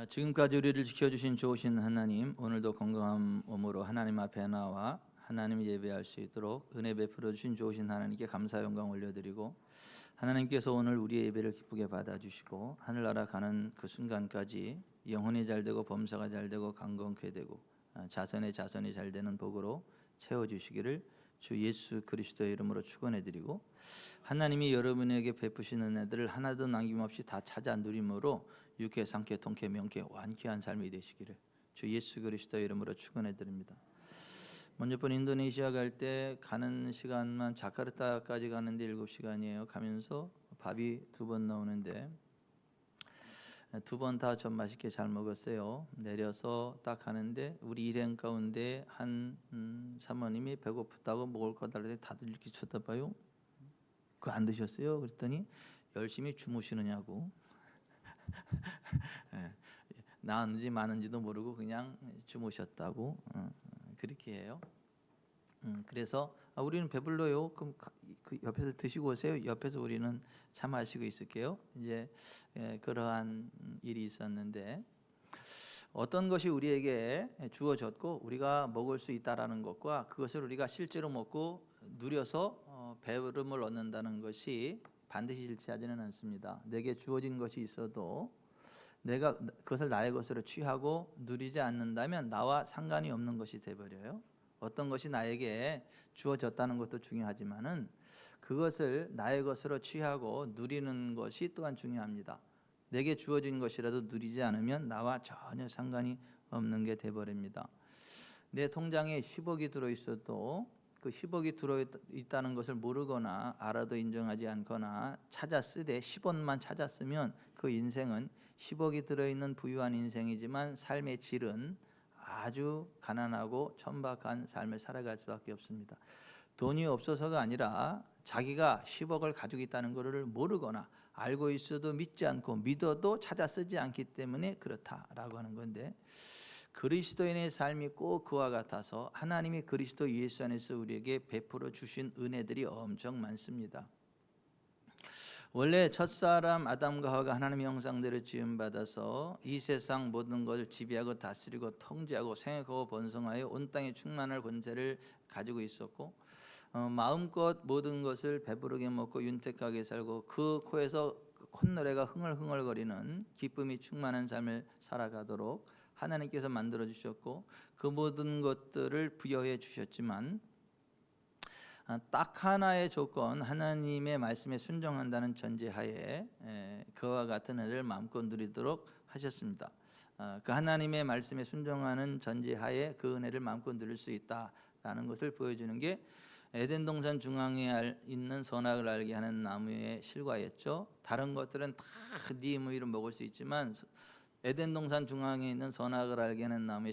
지금까지 우리를 지켜주신 좋으신 하나님, 오늘도 건강한 몸으로 하나님 앞에 나와 하나님 예배할 수 있도록 은혜 베풀어 주신 좋으신 하나님께 감사 영광 올려드리고, 하나님께서 오늘 우리의 예배를 기쁘게 받아주시고 하늘나라 가는 그 순간까지 영혼이 잘되고 범사가 잘되고 강건케 되고 자손의 자손이 잘되는 복으로 채워주시기를 주 예수 그리스도의 이름으로 축원해드리고, 하나님이 여러분에게 베푸시는 은혜들을 하나도 남김없이 다 찾아 누림으로 육회, 상쾌, 통쾌, 명쾌, 완쾌한 삶이 되시기를 주 예수 그리스도의 이름으로 축원해드립니다. 먼저 번 인도네시아 갈 때 가는 시간만 자카르타까지 가는데 7시간이에요. 가면서 밥이 2번 나오는데 2번 다 좀 맛있게 잘 먹었어요. 내려서 딱 가는데 우리 일행 가운데 한 사모님이 배고프다고 먹을 거 달라고 다들 이렇게 쳐다봐요. 그거 안 드셨어요? 그랬더니 열심히 주무시느냐고. 나은지 마는지도 모르고 그냥 주무셨다고 그렇게 해요. 그래서 우리는 배불러요. 그럼 그 옆에서 드시고 오세요. 옆에서 우리는 차 마시고 있을게요. 이제 그러한 일이 있었는데, 어떤 것이 우리에게 주어졌고 우리가 먹을 수 있다라는 것과 그것을 우리가 실제로 먹고 누려서 배부름을 얻는다는 것이 반드시 일치하지는 않습니다. 내게 주어진 것이 있어도 내가 그것을 나의 것으로 취하고 누리지 않는다면 나와 상관이 없는 것이 되어버려요. 어떤 것이 나에게 주어졌다는 것도 중요하지만은 그것을 나의 것으로 취하고 누리는 것이 또한 중요합니다. 내게 주어진 것이라도 누리지 않으면 나와 전혀 상관이 없는 게 되어버립니다. 내 통장에 10억이 들어있어도 그 10억이 들어있다는 것을 모르거나 알아도 인정하지 않거나 찾아 쓰되 10원만 찾았으면 그 인생은 10억이 들어있는 부유한 인생이지만 삶의 질은 아주 가난하고 천박한 삶을 살아갈 수밖에 없습니다. 돈이 없어서가 아니라 자기가 10억을 가지고 있다는 것을 모르거나 알고 있어도 믿지 않고 믿어도 찾아 쓰지 않기 때문에 그렇다라고 하는 건데, 그리스도인의 삶이 꼭 그와 같아서 하나님이 그리스도 예수 안에서 우리에게 베풀어 주신 은혜들이 엄청 많습니다. 원래 첫사람 아담과 하와가 하나님의 형상대로 지음받아서 이 세상 모든 것을 지배하고 다스리고 통제하고 생육하고 번성하여 온 땅에 충만할 권세를 가지고 있었고, 마음껏 모든 것을 배부르게 먹고 윤택하게 살고 그 코에서 콧노래가 흥얼흥얼거리는 기쁨이 충만한 삶을 살아가도록 하나님께서 만들어 주셨고, 그 모든 것들을 부여해 주셨지만 딱 하나의 조건, 하나님의 말씀에 순종한다는 전제하에 그와 같은 은혜를 마음껏 누리도록 하셨습니다. 그 하나님의 말씀에 순종하는 전제하에 그 은혜를 마음껏 누릴 수 있다라는 것을 보여주는 게 에덴 동산 중앙에 있는 선악을 알게 하는 나무의 실과였죠. 다른 것들은 다 네 임의로 먹을 수 있지만 에덴 동산 중앙에 있는 선악을 알게 하는 나무의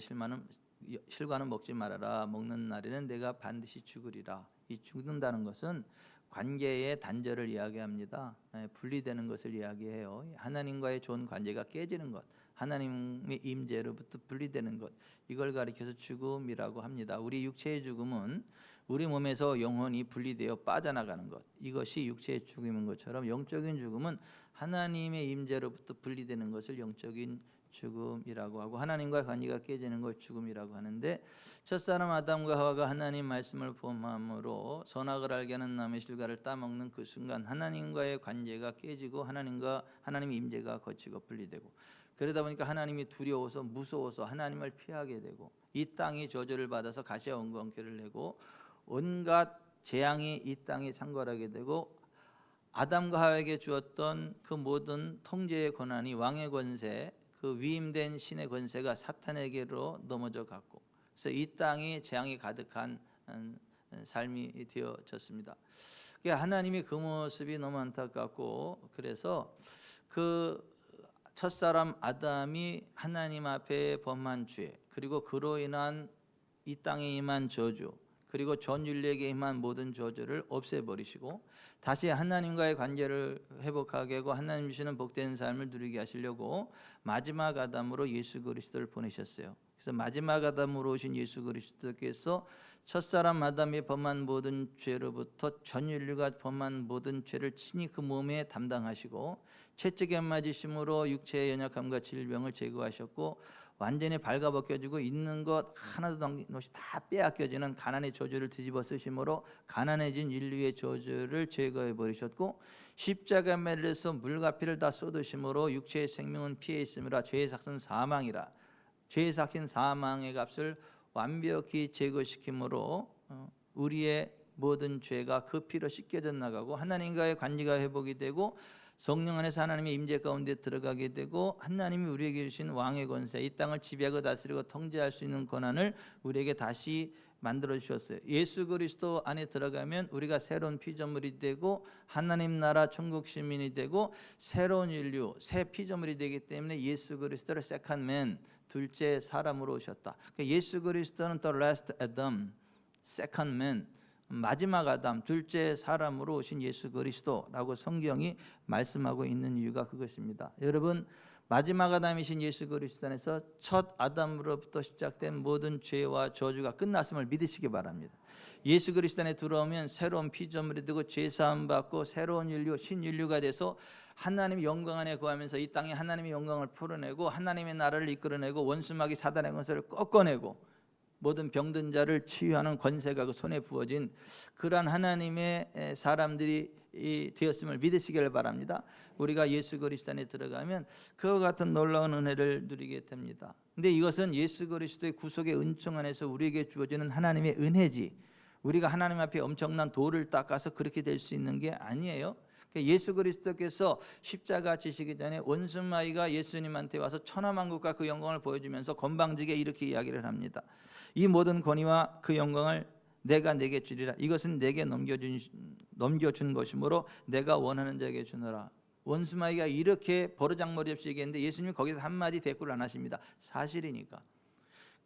실과는 먹지 말아라. 먹는 날에는 내가 반드시 죽으리라. 이 죽는다는 것은 관계의 단절을 이야기합니다. 분리되는 것을 이야기해요. 하나님과의 좋은 관계가 깨지는 것, 하나님의 임재로부터 분리되는 것, 이걸 가리켜서 죽음이라고 합니다. 우리 육체의 죽음은 우리 몸에서 영혼이 분리되어 빠져나가는 것, 이것이 육체의 죽음인 것처럼 영적인 죽음은 하나님의 임재로부터 분리되는 것을 영적인 죽음이라고 하고, 하나님과 관계가 깨지는 걸 죽음이라고 하는데, 첫사람 아담과 하와가 하나님 말씀을 범함으로 선악을 알게 하는 나무의 실과를 따먹는 그 순간 하나님과의 관계가 깨지고 하나님의 임재가 거치고 분리되고, 그러다 보니까 하나님이 두려워서 무서워서 하나님을 피하게 되고, 이 땅이 저주를 받아서 가시와 엉겅퀴를 내고 온갖 재앙이 이 땅에 창궐하게 되고, 아담과 하와에게 주었던 그 모든 통제의 권한이, 왕의 권세, 그 위임된 신의 권세가 사탄에게로 넘어져 갔고, 그래서 이 땅이 재앙이 가득한 삶이 되어졌습니다. 하나님이 그 모습이 너무 안타깝고, 그래서 그 첫사람 아담이 하나님 앞에 범한 죄, 그리고 그로 인한 이 땅에 임한 저주, 그리고 전 인류에게 임한 모든 저주를 없애버리시고 다시 하나님과의 관계를 회복하게 하고 하나님 주시는 복된 삶을 누리게 하시려고 마지막 아담으로 예수 그리스도를 보내셨어요. 그래서 마지막 아담으로 오신 예수 그리스도께서 첫사람 아담이 범한 모든 죄로부터 전 인류가 범한 모든 죄를 친히 그 몸에 담당하시고 채찍에 맞으심으로 육체의 연약함과 질병을 제거하셨고 완전히 발가벗겨지고 있는 것 하나도 남긴 것이 다 빼앗겨지는 가난의 저주를 뒤집어 쓰심으로 가난해진 인류의 저주를 제거해 버리셨고 십자가 매려서 물과 피를 다 쏟으심으로 육체의 생명은 피해 있음이라 죄의 삭은 사망이라 죄의 삭신 사망의 값을 완벽히 제거시킴으로 우리의 모든 죄가 그 피로 씻겨져 나가고 하나님과의 관계가 회복이 되고 성령 안에서 하나님의 임재 가운데 들어가게 되고 하나님이 우리에게 주신 왕의 권세, 이 땅을 지배하고 다스리고 통제할 수 있는 권한을 우리에게 다시 만들어 주셨어요. 예수 그리스도 안에 들어가면 우리가 새로운 피조물이 되고 하나님 나라 천국 시민이 되고 새로운 인류, 새 피조물이 되기 때문에 예수 그리스도를 세컨맨, 둘째 사람으로 오셨다. 예수 그리스도는 the last Adam, second man, 마지막 아담, 둘째 사람으로 오신 예수 그리스도라고 성경이 말씀하고 있는 이유가 그것입니다. 여러분, 마지막 아담이신 예수 그리스도 안에서 첫 아담으로부터 시작된 모든 죄와 저주가 끝났음을 믿으시기 바랍니다. 예수 그리스도 안에 들어오면 새로운 피조물이 되고 죄 사함 받고 새로운 인류, 신인류가 돼서 하나님의 영광 안에 거하면서 이 땅에 하나님의 영광을 풀어내고 하나님의 나라를 이끌어내고 원수마귀 사단의 권세를 꺾어내고 모든 병든 자를 치유하는 권세가 그 손에 부어진 그러한 하나님의 사람들이 되었음을 믿으시기를 바랍니다. 우리가 예수 그리스도 안에 들어가면 그와 같은 놀라운 은혜를 누리게 됩니다. 근데 이것은 예수 그리스도의 구속의 은총 안에서 우리에게 주어지는 하나님의 은혜지, 우리가 하나님 앞에 엄청난 돌을 닦아서 그렇게 될 수 있는 게 아니에요. 예수 그리스도께서 십자가 지시기 전에 원수마귀가 예수님한테 와서 천하만국과 그 영광을 보여주면서 건방지게 이렇게 이야기를 합니다. 이 모든 권위와 그 영광을 내가 내게 주리라. 이것은 내게 넘겨준 것이므로 내가 원하는 자에게 주노라. 원수마귀가 이렇게 버르장머리 없이 얘기했는데 예수님이 거기서 한마디 대꾸를 안 하십니다. 사실이니까.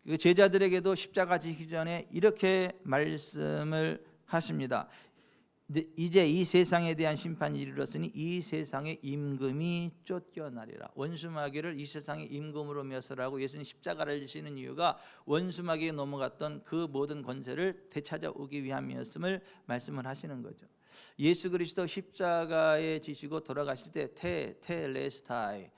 그 제자들에게도 십자가 지시기 전에 이렇게 말씀을 하십니다. 이제 이 세상에 대한 심판이 이르렀으니 이 세상의 임금이 쫓겨나리라. 원수마귀를 이 세상의 임금으로 묘사하고 예수님 십자가를 지시는 이유가 원수마귀에 넘어갔던 그 모든 권세를 되찾아오기 위함이었음을 말씀을 하시는 거죠. 예수 그리스도 십자가에 지시고 돌아가실 때 테텔레스타이,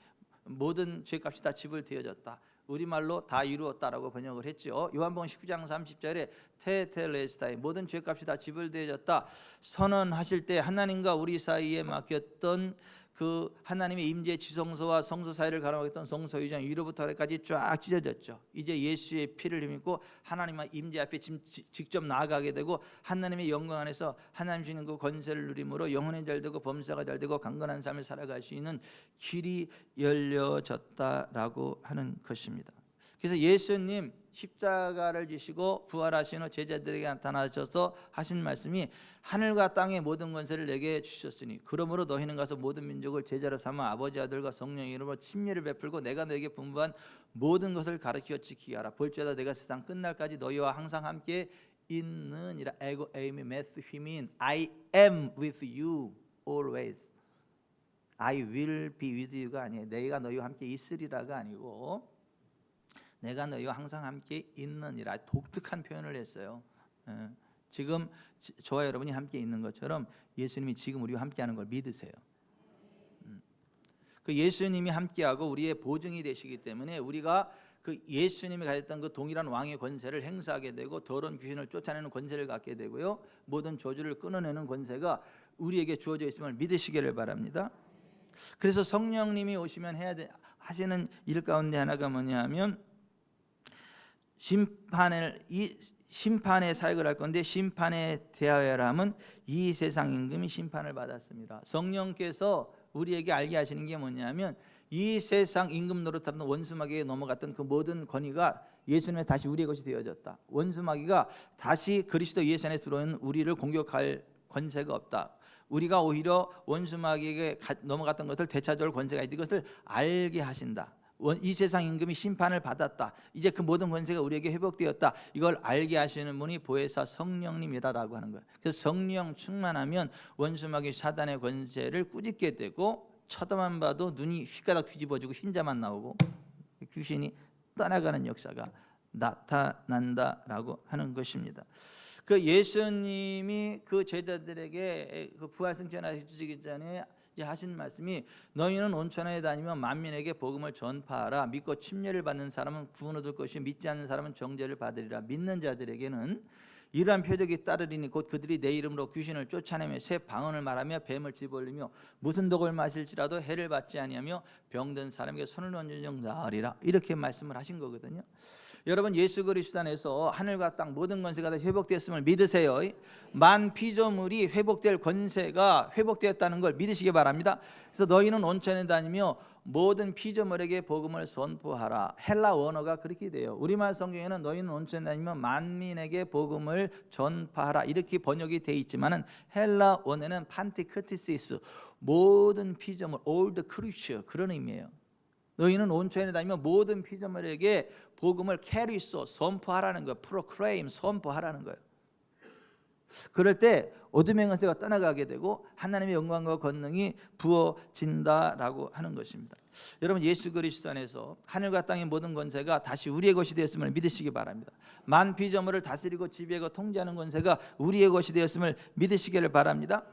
모든 죄값이 다 지불되어졌다. 우리말로 다 이루었다라고 번역을 했죠. 요한복음 19장 30절에 테텔레스타이, 모든 죄값이 다 지불되어졌다 선언하실 때 하나님과 우리 사이에 막혔던 그 하나님의 임재 지성소와 성소 사이를 가로막혔던 성소유정 위로부터 아래까지 쫙 찢어졌죠. 이제 예수의 피를 힘입고 하나님의 임재 앞에 직접 나아가게 되고 하나님의 영광 안에서 하나님 주시는 그 권세를 누림으로 영혼이 잘 되고 범사가 잘 되고 강건한 삶을 살아갈 수 있는 길이 열려졌다라고 하는 것입니다. 그래서 예수님 십자가를 지시고 부활하신 후 제자들에게 나타나셔서 하신 말씀이 하늘과 땅의 모든 권세를 내게 주셨으니 그러므로 너희는 가서 모든 민족을 제자로 삼아 아버지 아들과 성령의 이름으로 침례를 베풀고 내가 너에게 분부한 모든 것을 가르쳐 지키게 하라. 볼지어다 내가 세상 끝날까지 너희와 항상 함께 있느니라. 에고 에이미 메스 휘민 I am with you always. I will be with you가 아니에요. 내가 너희와 함께 있으리라가 아니고 내가 너희와 항상 함께 있느니라. 독특한 표현을 했어요. 지금 저와 여러분이 함께 있는 것처럼 예수님이 지금 우리와 함께하는 걸 믿으세요. 그 예수님이 함께하고 우리의 보증이 되시기 때문에 우리가 그 예수님이 가졌던 그 동일한 왕의 권세를 행사하게 되고 더러운 귀신을 쫓아내는 권세를 갖게 되고요, 모든 저주를 끊어내는 권세가 우리에게 주어져 있음을 믿으시기를 바랍니다. 그래서 성령님이 오시면 해야 하시는 일 가운데 하나가 뭐냐면 심판의 사역을 할 건데 심판에 대하여라 함은 이 세상 임금이 심판을 받았습니다. 성령께서 우리에게 알게 하시는 게 뭐냐면 이 세상 임금 노릇하던 원수마귀에 넘어갔던 그 모든 권위가 예수님의 다시 우리의 것이 되어졌다. 원수마귀가 다시 그리스도 예수 안에 들어오는 우리를 공격할 권세가 없다. 우리가 오히려 원수마귀에게 넘어갔던 것을 되찾아올 권세가 있다. 이것을 알게 하신다. 이 세상 임금이 심판을 받았다. 이제 그 모든 권세가 우리에게 회복되었다. 이걸 알게 하시는 분이 보혜사 성령님이라고 하는 거예요. 그래서 성령 충만하면 원수마귀 사단의 권세를 꾸짖게 되고 쳐다만 봐도 눈이 휘가닥 뒤집어지고 흰자만 나오고 귀신이 떠나가는 역사가 나타난다라고 하는 것입니다. 그 예수님이 그 제자들에게 그 부활 승천하시기 전에 하신 말씀이 너희는 온 천하에 다니며 만민에게 복음을 전파하라. 믿고 침례를 받는 사람은 구원 얻을 것이요 믿지 않는 사람은 정죄를 받으리라. 믿는 자들에게는 이러한 표적이 따르리니 곧 그들이 내 이름으로 귀신을 쫓아내며 새 방언을 말하며 뱀을 집어올리며 무슨 독을 마실지라도 해를 받지 아니하며 병든 사람에게 손을 얹은 적 나으리라. 이렇게 말씀을 하신 거거든요. 여러분, 예수 그리스도 안에서 하늘과 땅 모든 권세가 다 회복되었음을 믿으세요. 만 피조물이 회복될 권세가 회복되었다는 걸 믿으시기 바랍니다. 그래서 너희는 온 천에 다니며 모든 피조물에게 복음을 선포하라. 헬라 원어가 그렇게 돼요. 우리말 성경에는 너희는 온 천에 다니며 만민에게 복음을 전파하라 이렇게 번역이 돼 있지만은 헬라 원어는 판티크티시스, 모든 피조물, all the creature, 그런 의미예요. 너희는 온 천에 다니며 모든 피조물에게 복음을 캐리소, 선포하라는 거예요. 프로크레임, 선포하라는 거예요. 그럴 때 어둠의 권세가 떠나가게 되고 하나님의 영광과 권능이 부어진다라고 하는 것입니다. 여러분, 예수 그리스도 안에서 하늘과 땅의 모든 권세가 다시 우리의 것이 되었음을 믿으시기 바랍니다. 만 피조물을 다스리고 지배하고 통제하는 권세가 우리의 것이 되었음을 믿으시기를 바랍니다.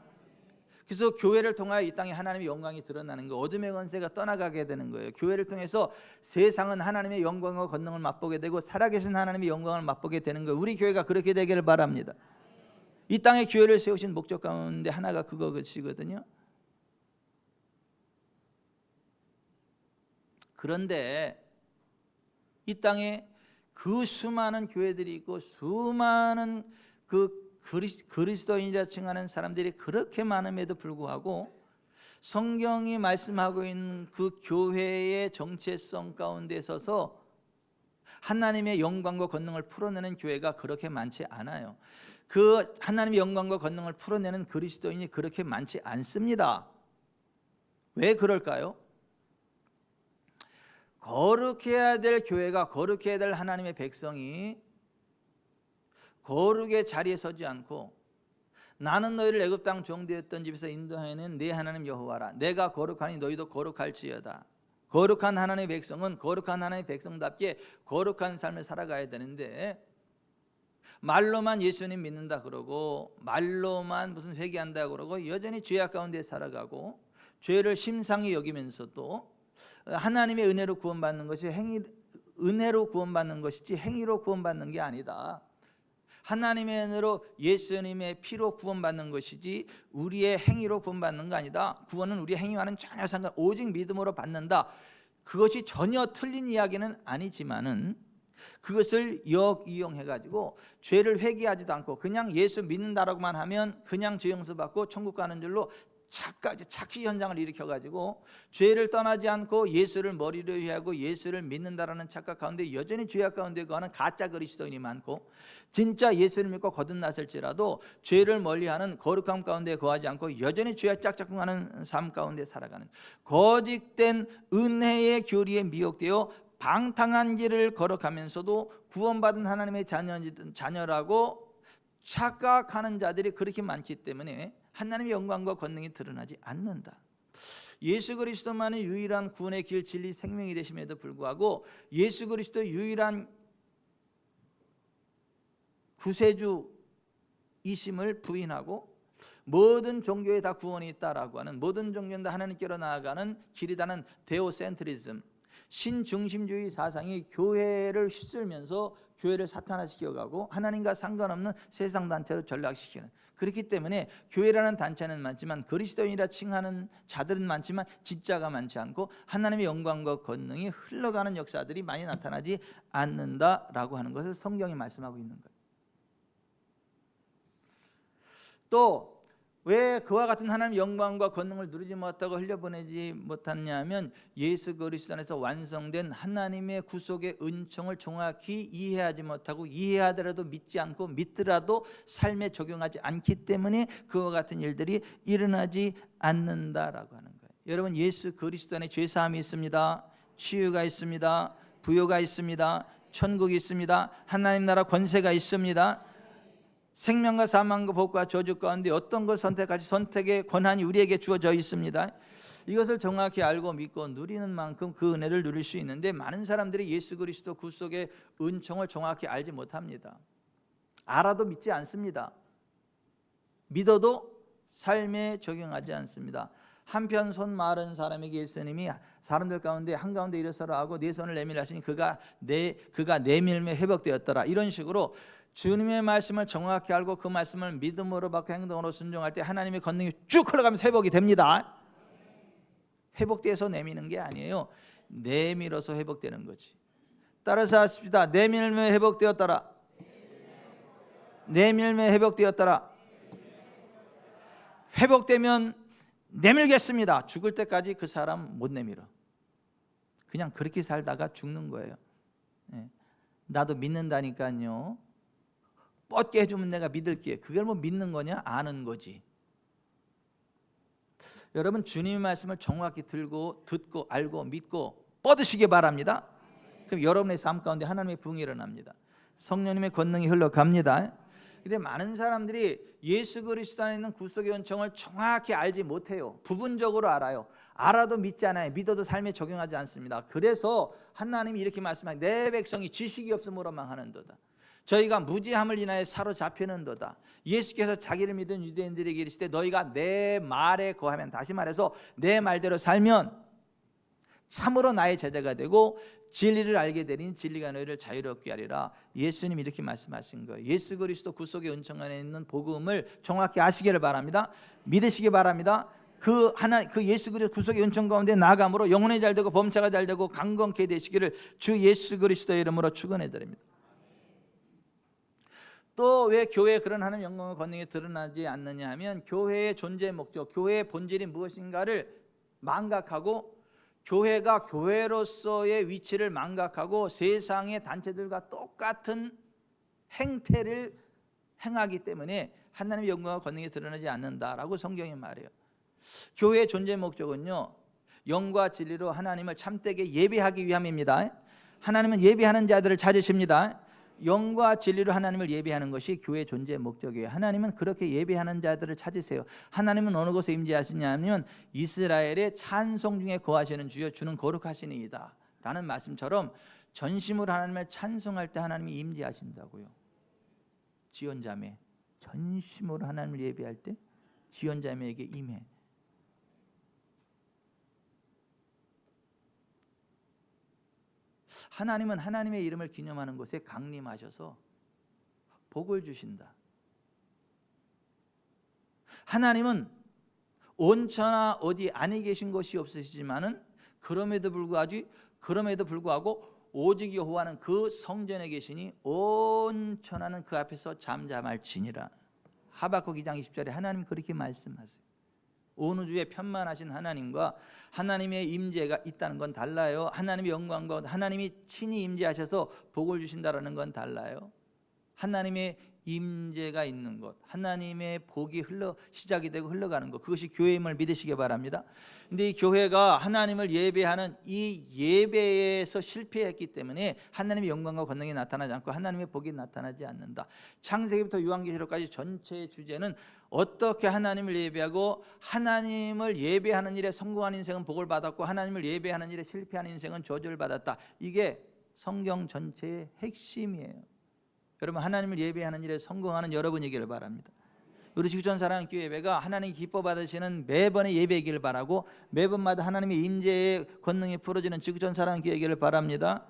그래서 교회를 통하여 이 땅에 하나님의 영광이 드러나는 거, 어둠의 권세가 떠나가게 되는 거예요. 교회를 통해서 세상은 하나님의 영광과 권능을 맛보게 되고 살아계신 하나님의 영광을 맛보게 되는 거예요. 우리 교회가 그렇게 되기를 바랍니다. 이 땅에 교회를 세우신 목적 가운데 하나가 그것이거든요. 그런데 이 땅에 그 수많은 교회들이 있고 수많은 그 그리스도인이라 칭하는 사람들이 그렇게 많음에도 불구하고 성경이 말씀하고 있는 그 교회의 정체성 가운데 서서 하나님의 영광과 권능을 풀어내는 교회가 그렇게 많지 않아요. 그 하나님의 영광과 권능을 풀어내는 그리스도인이 그렇게 많지 않습니다. 왜 그럴까요? 거룩해야 될 교회가, 거룩해야 될 하나님의 백성이 거룩의 자리에 서지 않고 나는 너희를 애굽 땅 종되었던 집에서 인도하여낸 내 하나님 여호와라. 내가 거룩하니 너희도 거룩할지어다. 거룩한 하나님의 백성은 거룩한 하나님의 백성답게 거룩한 삶을 살아가야 되는데 말로만 예수님 믿는다 그러고 말로만 무슨 회개한다 그러고 여전히 죄악 가운데 살아가고 죄를 심상히 여기면서도 하나님의 은혜로 구원받는 것이 은혜로 구원받는 것이지 행위로 구원받는 게 아니다. 하나님의 은혜로 예수님의 피로 구원받는 것이지 우리의 행위로 구원받는 거 아니다. 구원은 우리의 행위와는 전혀 상관, 오직 믿음으로 받는다. 그것이 전혀 틀린 이야기는 아니지만은 그것을 역이용해가지고 죄를 회개하지도 않고 그냥 예수 믿는다라고만 하면 그냥 죄 용서받고 천국 가는 줄로 착시 현상을 일으켜가지고 죄를 떠나지 않고 예수를 머리로 위하고 예수를 믿는다라는 착각 가운데 여전히 죄악 가운데 거하는 가짜 그리스도인이 많고, 진짜 예수를 믿고 거듭났을지라도 죄를 멀리하는 거룩함 가운데 거하지 않고 여전히 죄에 짝짝꿍하는 삶 가운데 살아가는 거짓된 은혜의 교리에 미혹되어 방탕한 길을 걸어가면서도 구원받은 하나님의 자녀라고 착각하는 자들이 그렇게 많기 때문에 하나님의 영광과 권능이 드러나지 않는다. 예수 그리스도만이 유일한 구원의 길, 진리, 생명이 되심에도 불구하고 예수 그리스도 유일한 구세주이심을 부인하고 모든 종교에 다 구원이 있다라고 하는, 모든 종교는 다 하나님께로 나아가는 길이다는 데오센트리즘, 신중심주의 사상이 교회를 휩쓸면서 교회를 사탄화시켜가고 하나님과 상관없는 세상 단체로 전락시키는, 그렇기 때문에 교회라는 단체는 많지만 그리스도인이라 칭하는 자들은 많지만 진짜가 많지 않고 하나님의 영광과 권능이 흘러가는 역사들이 많이 나타나지 않는다라고 하는 것을 성경이 말씀하고 있는 거예요. 또 왜 그와 같은 하나님의 영광과 권능을 누리지 못하고 흘려보내지 못했냐면 예수 그리스도 안에서 완성된 하나님의 구속의 은총을 정확히 이해하지 못하고, 이해하더라도 믿지 않고 믿더라도 삶에 적용하지 않기 때문에 그와 같은 일들이 일어나지 않는다라고 하는 거예요. 여러분, 예수 그리스도 안에 죄사함이 있습니다. 치유가 있습니다. 부요가 있습니다. 천국이 있습니다. 하나님 나라 권세가 있습니다. 생명과 사망과 복과 저주 가운데 어떤 걸 선택할지 선택의 권한이 우리에게 주어져 있습니다. 이것을 정확히 알고 믿고 누리는 만큼 그 은혜를 누릴 수 있는데 많은 사람들이 예수 그리스도 구속의 은총을 정확히 알지 못합니다. 알아도 믿지 않습니다. 믿어도 삶에 적용하지 않습니다. 한편 손 마른 사람에게 예수님이 사람들 가운데 한가운데 일어서라 하고 네 손을 내밀라 하시니 그가 내밀매 회복되었더라. 이런 식으로 주님의 말씀을 정확히 알고 그 말씀을 믿음으로 받고 행동으로 순종할 때 하나님의 권능이 쭉 흘러가면서 회복이 됩니다. 회복돼서 내미는 게 아니에요. 내밀어서 회복되는 거지. 따라서 하십시다. 내밀매 회복되었더라. 내밀매 회복되었더라. 회복되면 내밀겠습니다. 죽을 때까지 그 사람 못 내밀어. 그냥 그렇게 살다가 죽는 거예요. 나도 믿는다니까요. 뻗게 해주면 내가 믿을게. 그걸 뭐 믿는 거냐? 아는 거지. 여러분 주님의 말씀을 정확히 들고 듣고 알고 믿고 뻗으시기 바랍니다. 그럼 여러분의 삶 가운데 하나님의 부흥이 일어납니다. 성령님의 권능이 흘러갑니다. 근데 많은 사람들이 예수 그리스도 안에 있는 구속의 은총을 정확히 알지 못해요. 부분적으로 알아요. 알아도 믿지 않아요. 믿어도 삶에 적용하지 않습니다. 그래서 하나님이 이렇게 말씀합니다. 내 백성이 지식이 없음으로 망하는도다. 저희가 무지함을 인하여 사로잡히는도다. 예수께서 자기를 믿은 유대인들에게 이르시되 너희가 내 말에 거하면, 다시 말해서 내 말대로 살면 참으로 나의 제자가 되고 진리를 알게 되니 진리가 너희를 자유롭게 하리라. 예수님이 이렇게 말씀하신 거예요. 예수 그리스도 구속의 은총 안에 있는 복음을 정확히 아시기를 바랍니다. 믿으시기 바랍니다. 그 예수 그리스도 구속의 은총 가운데 나아감으로 영혼이 잘되고 범사가 잘되고 강건케 되시기를 주 예수 그리스도의 이름으로 축원해 드립니다. 또 왜 교회에 그런 하나님의 영광과 권능이 드러나지 않느냐 하면 교회의 존재 목적, 교회의 본질이 무엇인가를 망각하고 교회가 교회로서의 위치를 망각하고 세상의 단체들과 똑같은 행태를 행하기 때문에 하나님의 영광과 권능이 드러나지 않는다라고 성경이 말해요. 교회의 존재 목적은요, 영과 진리로 하나님을 참되게 예배하기 위함입니다. 하나님은 예배하는 자들을 찾으십니다. 영과 진리로 하나님을 예배하는 것이 교회의 존재 목적이에요. 하나님은 그렇게 예배하는 자들을 찾으세요. 하나님은 어느 곳에 임재하시냐면 이스라엘의 찬송 중에 거하시는 주여 주는 거룩하시니이다 라는 말씀처럼 전심으로 하나님을 찬송할 때 하나님이 임재하신다고요. 지언자매, 전심으로 하나님을 예배할 때 지언자매에게 임해. 하나님은 하나님의 이름을 기념하는 곳에 강림하셔서 복을 주신다. 하나님은 온천하 어디 안에 계신 것이 없으시지만은 그럼에도 불구하고 오직 여호와는 그 성전에 계시니 온 천하는 그 앞에서 잠잠할지니라. 하박국 2장 20절에 하나님 그렇게 말씀하세요. 온 우주에 편만하신 하나님과 하나님의 임재가 있다는 건 달라요. 하나님의 영광과 하나님이 친히 임재하셔서 복을 주신다는 건 달라요. 하나님의 임재가 있는 것, 하나님의 복이 시작이 되고 흘러가는 것, 그것이 교회임을 믿으시기 바랍니다. 근데 이 교회가 하나님을 예배하는 이 예배에서 실패했기 때문에 하나님의 영광과 권능이 나타나지 않고 하나님의 복이 나타나지 않는다. 창세기부터 요한계시록까지 전체의 주제는 어떻게 하나님을 예배하고 하나님을 예배하는 일에 성공한 인생은 복을 받았고 하나님을 예배하는 일에 실패한 인생은 저주를 받았다. 이게 성경 전체의 핵심이에요. 여러분 하나님을 예배하는 일에 성공하는 여러분이기를 바랍니다. 우리 지구촌 사랑교회 예배가 하나님 기뻐 받으시는 매번의 예배이기를 바라고 매번마다 하나님의 임재의 권능이 풀어지는 지구촌 사랑교회이기를 바랍니다.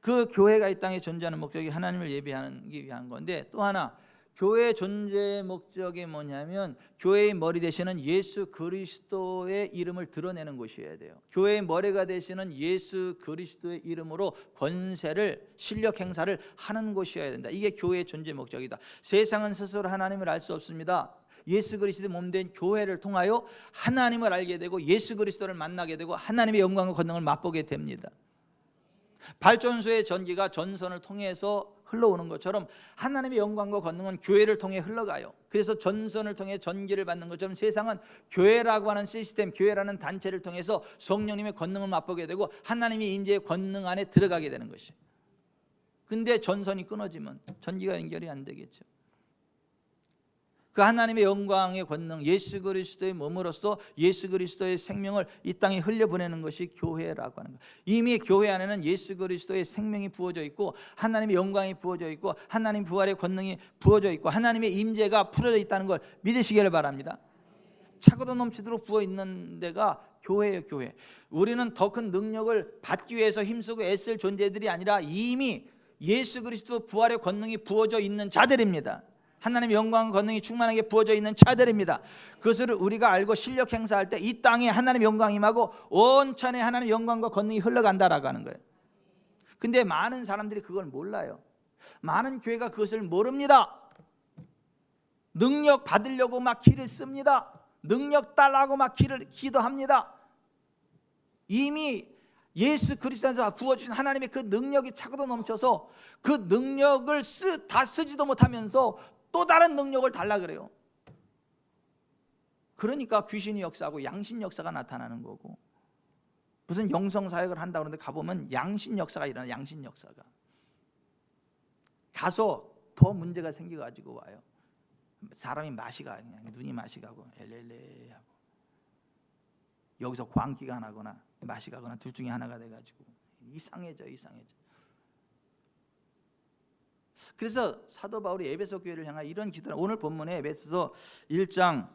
그 교회가 이 땅에 존재하는 목적이 하나님을 예배하기 위한 건데, 또 하나 교회의 존재 목적이 뭐냐면 교회의 머리 되시는 예수 그리스도의 이름을 드러내는 것이어야 돼요. 교회의 머리가 되시는 예수 그리스도의 이름으로 권세를, 실력 행사를 하는 것이어야 된다. 이게 교회의 존재 목적이다. 세상은 스스로 하나님을 알 수 없습니다. 예수 그리스도의 몸된 교회를 통하여 하나님을 알게 되고 예수 그리스도를 만나게 되고 하나님의 영광과 권능을 맛보게 됩니다. 발전소의 전기가 전선을 통해서 흘러오는 것처럼 하나님의 영광과 권능은 교회를 통해 흘러가요. 그래서 전선을 통해 전기를 받는 것처럼 세상은 교회라고 하는 시스템, 교회라는 단체를 통해서 성령님의 권능을 맛보게 되고 하나님의 임재의 권능 안에 들어가게 되는 것이에요. 근데 전선이 끊어지면 전기가 연결이 안 되겠죠. 그 하나님의 영광의 권능, 예수 그리스도의 몸으로써 예수 그리스도의 생명을 이 땅에 흘려보내는 것이 교회라고 하는 거예요. 이미 교회 안에는 예수 그리스도의 생명이 부어져 있고 하나님의 영광이 부어져 있고 하나님 부활의 권능이 부어져 있고 하나님의 임재가 풀어져 있다는 걸 믿으시기를 바랍니다. 차고도 넘치도록 부어있는 데가 교회예요. 교회. 우리는 더 큰 능력을 받기 위해서 힘쓰고 애쓸 존재들이 아니라 이미 예수 그리스도 부활의 권능이 부어져 있는 자들입니다. 하나님의 영광 권능이 충만하게 부어져 있는 자들입니다. 그것을 우리가 알고 실력 행사할 때 이 땅에 하나님의 영광이 임하고 온천에 하나님의 영광과 권능이 흘러간다라고 하는 거예요. 근데 많은 사람들이 그걸 몰라요. 많은 교회가 그것을 모릅니다. 능력 받으려고 막 기를 씁니다. 능력 달라고 막 기도합니다. 이미 예수 그리스도에서 부어주신 하나님의 그 능력이 차고도 넘쳐서 그 능력을 다 쓰지도 못하면서 또 다른 능력을 달라 그래요. 그러니까 귀신이 역사하고 양신 역사가 나타나는 거고, 무슨 영성사역을 한다고 그러는데 가보면 양신 역사가 일어나. 양신 역사가 가서 더 문제가 생겨가지고 와요. 사람이 맛이 가, 눈이 맛이 가고 엘렐레 하고 여기서 광기가 나거나 맛이 가거나 둘 중에 하나가 돼가지고 이상해져. 그래서 사도 바울이 에베소 교회를 향한 이런 기도를, 오늘 본문에 에베소서 1장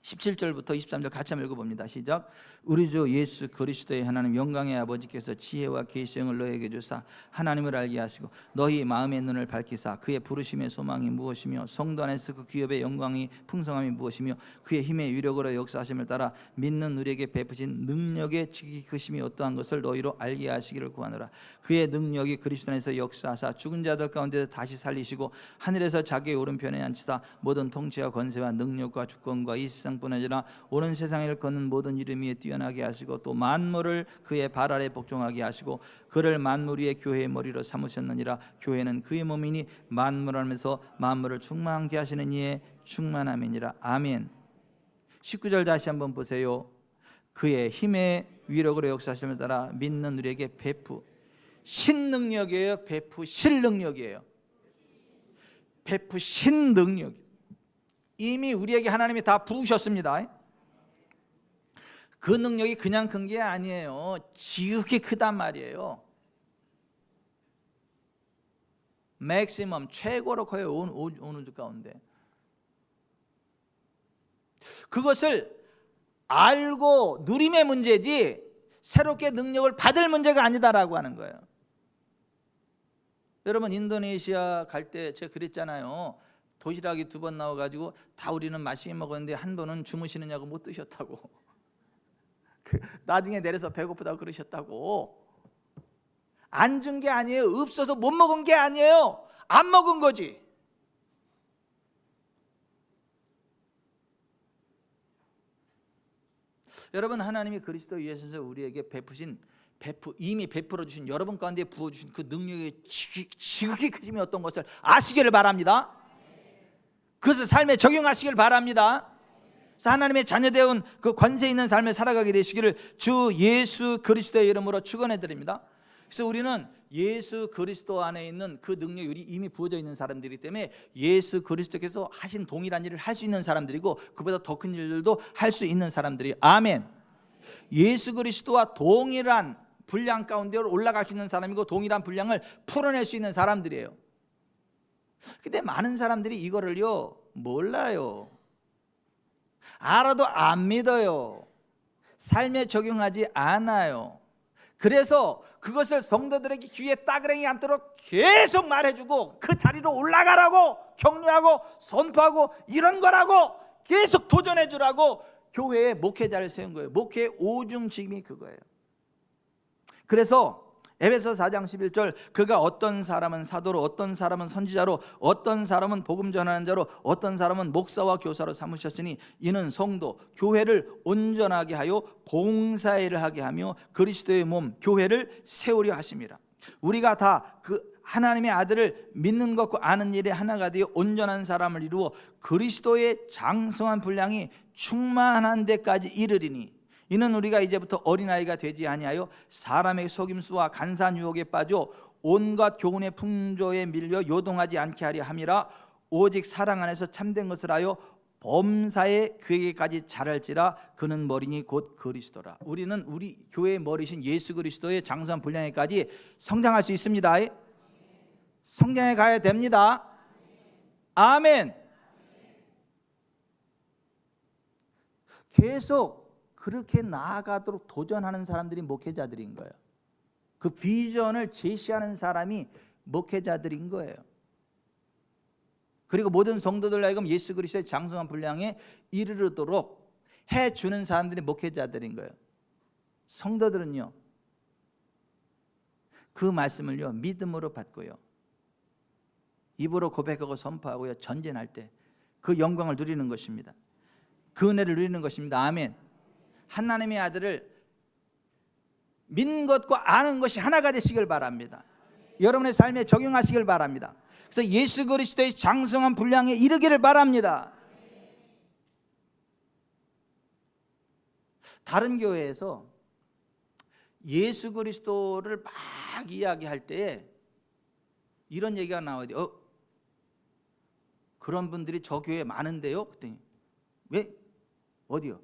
17절부터 23절 같이 한번 읽어봅니다. 시작. 우리 주 예수 그리스도의 하나님 영광의 아버지께서 지혜와 계시형을 너에게 주사 하나님을 알게 하시고 너희 마음의 눈을 밝히사 그의 부르심의 소망이 무엇이며 성도 안에서 그 기업의 영광이 풍성함이 무엇이며 그의 힘의 위력으로 역사하심을 따라 믿는 우리에게 베푸신 능력의 지극히 크심이 어떠한 것을 너희로 알게 하시기를 구하노라. 그의 능력이 그리스도 안에서 역사하사 죽은 자들 가운데 다시 살리시고 하늘에서 자기의 오른편에 앉히사 모든 통치와 권세와 능력과 주권과 이 세상뿐 아니라 오는 세상을 걷는 모든 이름 위에 뛰어나게 하시고 또 만물을 그의 발 아래 복종하게 하시고 그를 만물 위의 교회의 머리로 삼으셨느니라. 교회는 그의 몸이니 만물 안에서 만물을 충만하게 하시는 이의 충만함이니라. 아멘. 19절 다시 한번 보세요. 그의 힘의 위력으로 역사하심을 따라 믿는 우리에게 베푸신 능력이에요? 베푸실 능력이에요? 베푸신 능력. 이미 우리에게 하나님이 다 부으셨습니다. 그 능력이 그냥 큰 게 아니에요. 지극히 크단 말이에요. 맥시멈, 최고로 커요. 온 우주 가운데. 그것을 알고 누림의 문제지 새롭게 능력을 받을 문제가 아니다라고 하는 거예요. 여러분 인도네시아 갈 때 제가 그랬잖아요. 도시락이 2번 나와가지고 다 우리는 맛있게 먹었는데 한 번은 주무시느냐고 못 드셨다고. 나중에 내려서 배고프다고 그러셨다고. 안 준 게 아니에요. 없어서 못 먹은 게 아니에요. 안 먹은 거지. 여러분 하나님이 그리스도 예수에서 우리에게 이미 베풀어 주신 여러분 가운데 부어 주신 그 능력의 지극히 크심이 어떤 것을 아시기를 바랍니다. 그것을 삶에 적용하시길 바랍니다. 그래서 하나님의 자녀되온 그 권세 있는 삶을 살아가게 되시기를 주 예수 그리스도의 이름으로 축원해 드립니다. 그래서 우리는 예수 그리스도 안에 있는 그 능력이 이미 부어져 있는 사람들이기 때문에 예수 그리스도께서 하신 동일한 일을 할 수 있는 사람들이고 그보다 더 큰 일들도 할 수 있는 사람들이. 아멘. 예수 그리스도와 동일한 분량 가운데 올라갈 수 있는 사람이고 동일한 분량을 풀어낼 수 있는 사람들이에요. 근데 많은 사람들이 이거를요 몰라요. 알아도 안 믿어요. 삶에 적용하지 않아요. 그래서 그것을 성도들에게 귀에 따그랭이 앉도록 계속 말해주고 그 자리로 올라가라고 격려하고 선포하고 이런 거라고 계속 도전해주라고 교회에 목회자를 세운 거예요. 목회의 오중직임이 그거예요. 그래서 에베소 4장 11절 그가 어떤 사람은 사도로 어떤 사람은 선지자로 어떤 사람은 복음 전하는 자로 어떤 사람은 목사와 교사로 삼으셨으니 이는 성도 교회를 온전하게 하여 봉사일을 하게 하며 그리스도의 몸 교회를 세우려 하심이라. 우리가 다 그 하나님의 아들을 믿는 것과 아는 일에 하나가 되어 온전한 사람을 이루어 그리스도의 장성한 분량이 충만한 데까지 이르리니 이는 우리가 이제부터 어린아이가 되지 아니하여 사람의 속임수와 간사한 유혹에 빠져 온갖 교훈의 풍조에 밀려 요동하지 않게 하려 함이라. 오직 사랑 안에서 참된 것을 하여 범사에 그에게까지 자랄지라. 그는 머리니 곧 그리스도라. 우리는 우리 교회의 머리신 예수 그리스도의 장성한 분량에까지 성장할 수 있습니다. 성장해 가야 됩니다. 아멘. 계속 그렇게 나아가도록 도전하는 사람들이 목회자들인 거예요. 그 비전을 제시하는 사람이 목회자들인 거예요. 그리고 모든 성도들 하여금 예수 그리스도의 장성한 분량에 이르도록 해주는 사람들이 목회자들인 거예요. 성도들은요, 그 말씀을요 믿음으로 받고요, 입으로 고백하고 선포하고요, 전진할 때 그 영광을 누리는 것입니다. 그 은혜를 누리는 것입니다. 아멘. 하나님의 아들을 믿는 것과 아는 것이 하나가 되시길 바랍니다. 여러분의 삶에 적용하시길 바랍니다. 그래서 예수 그리스도의 장성한 분량에 이르기를 바랍니다. 다른 교회에서 예수 그리스도를 막 이야기할 때에 이런 얘기가 나와야 돼요. 그런 분들이 저 교회에 많은데요? 그랬더니 왜? 어디요?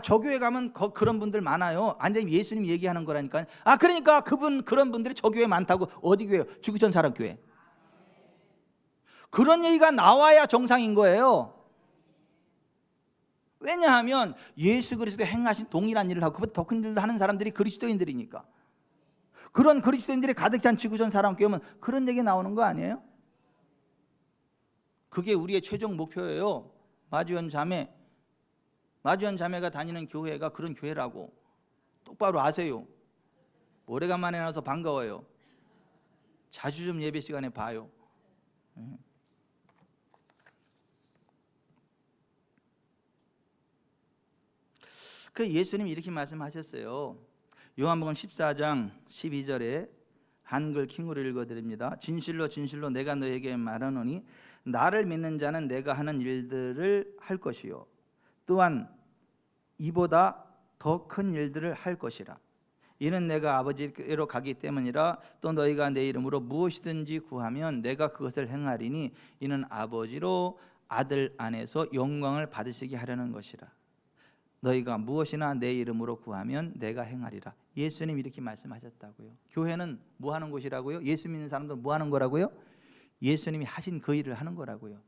저 교회 가면 그런 분들 많아요. 아니, 예수님 얘기하는 거라니까요. 그러니까 그런 분들이 저 교회 많다고. 어디 교회요? 죽기 전 사람 교회. 그런 얘기가 나와야 정상인 거예요. 왜냐하면 예수 그리스도 행하신 동일한 일을 하고 그보다 더 큰 일을 하는 사람들이 그리스도인들이니까. 그런 그리스도인들이 가득 찬 지구촌 사람 교회면 그런 얘기 나오는 거 아니에요? 그게 우리의 최종 목표예요. 마주현 자매가 다니는 교회가 그런 교회라고 똑바로 아세요. 오래간만에 나와서 반가워요. 자주 좀 예배 시간에 봐요. 그 예수님이 이렇게 말씀하셨어요. 요한복음 14장 12절에 한글 킹으로 읽어드립니다. 진실로 진실로 내가 너에게 말하노니 나를 믿는 자는 내가 하는 일들을 할 것이요 또한 이보다 더 큰 일들을 할 것이라. 이는 내가 아버지께로 가기 때문이라. 또 너희가 내 이름으로 무엇이든지 구하면 내가 그것을 행하리니 이는 아버지로 아들 안에서 영광을 받으시게 하려는 것이라. 너희가 무엇이나 내 이름으로 구하면 내가 행하리라. 예수님 이렇게 말씀하셨다고요. 교회는 뭐 하는 곳이라고요? 예수 믿는 사람들 뭐 하는 거라고요? 예수님이 하신 그 일을 하는 거라고요.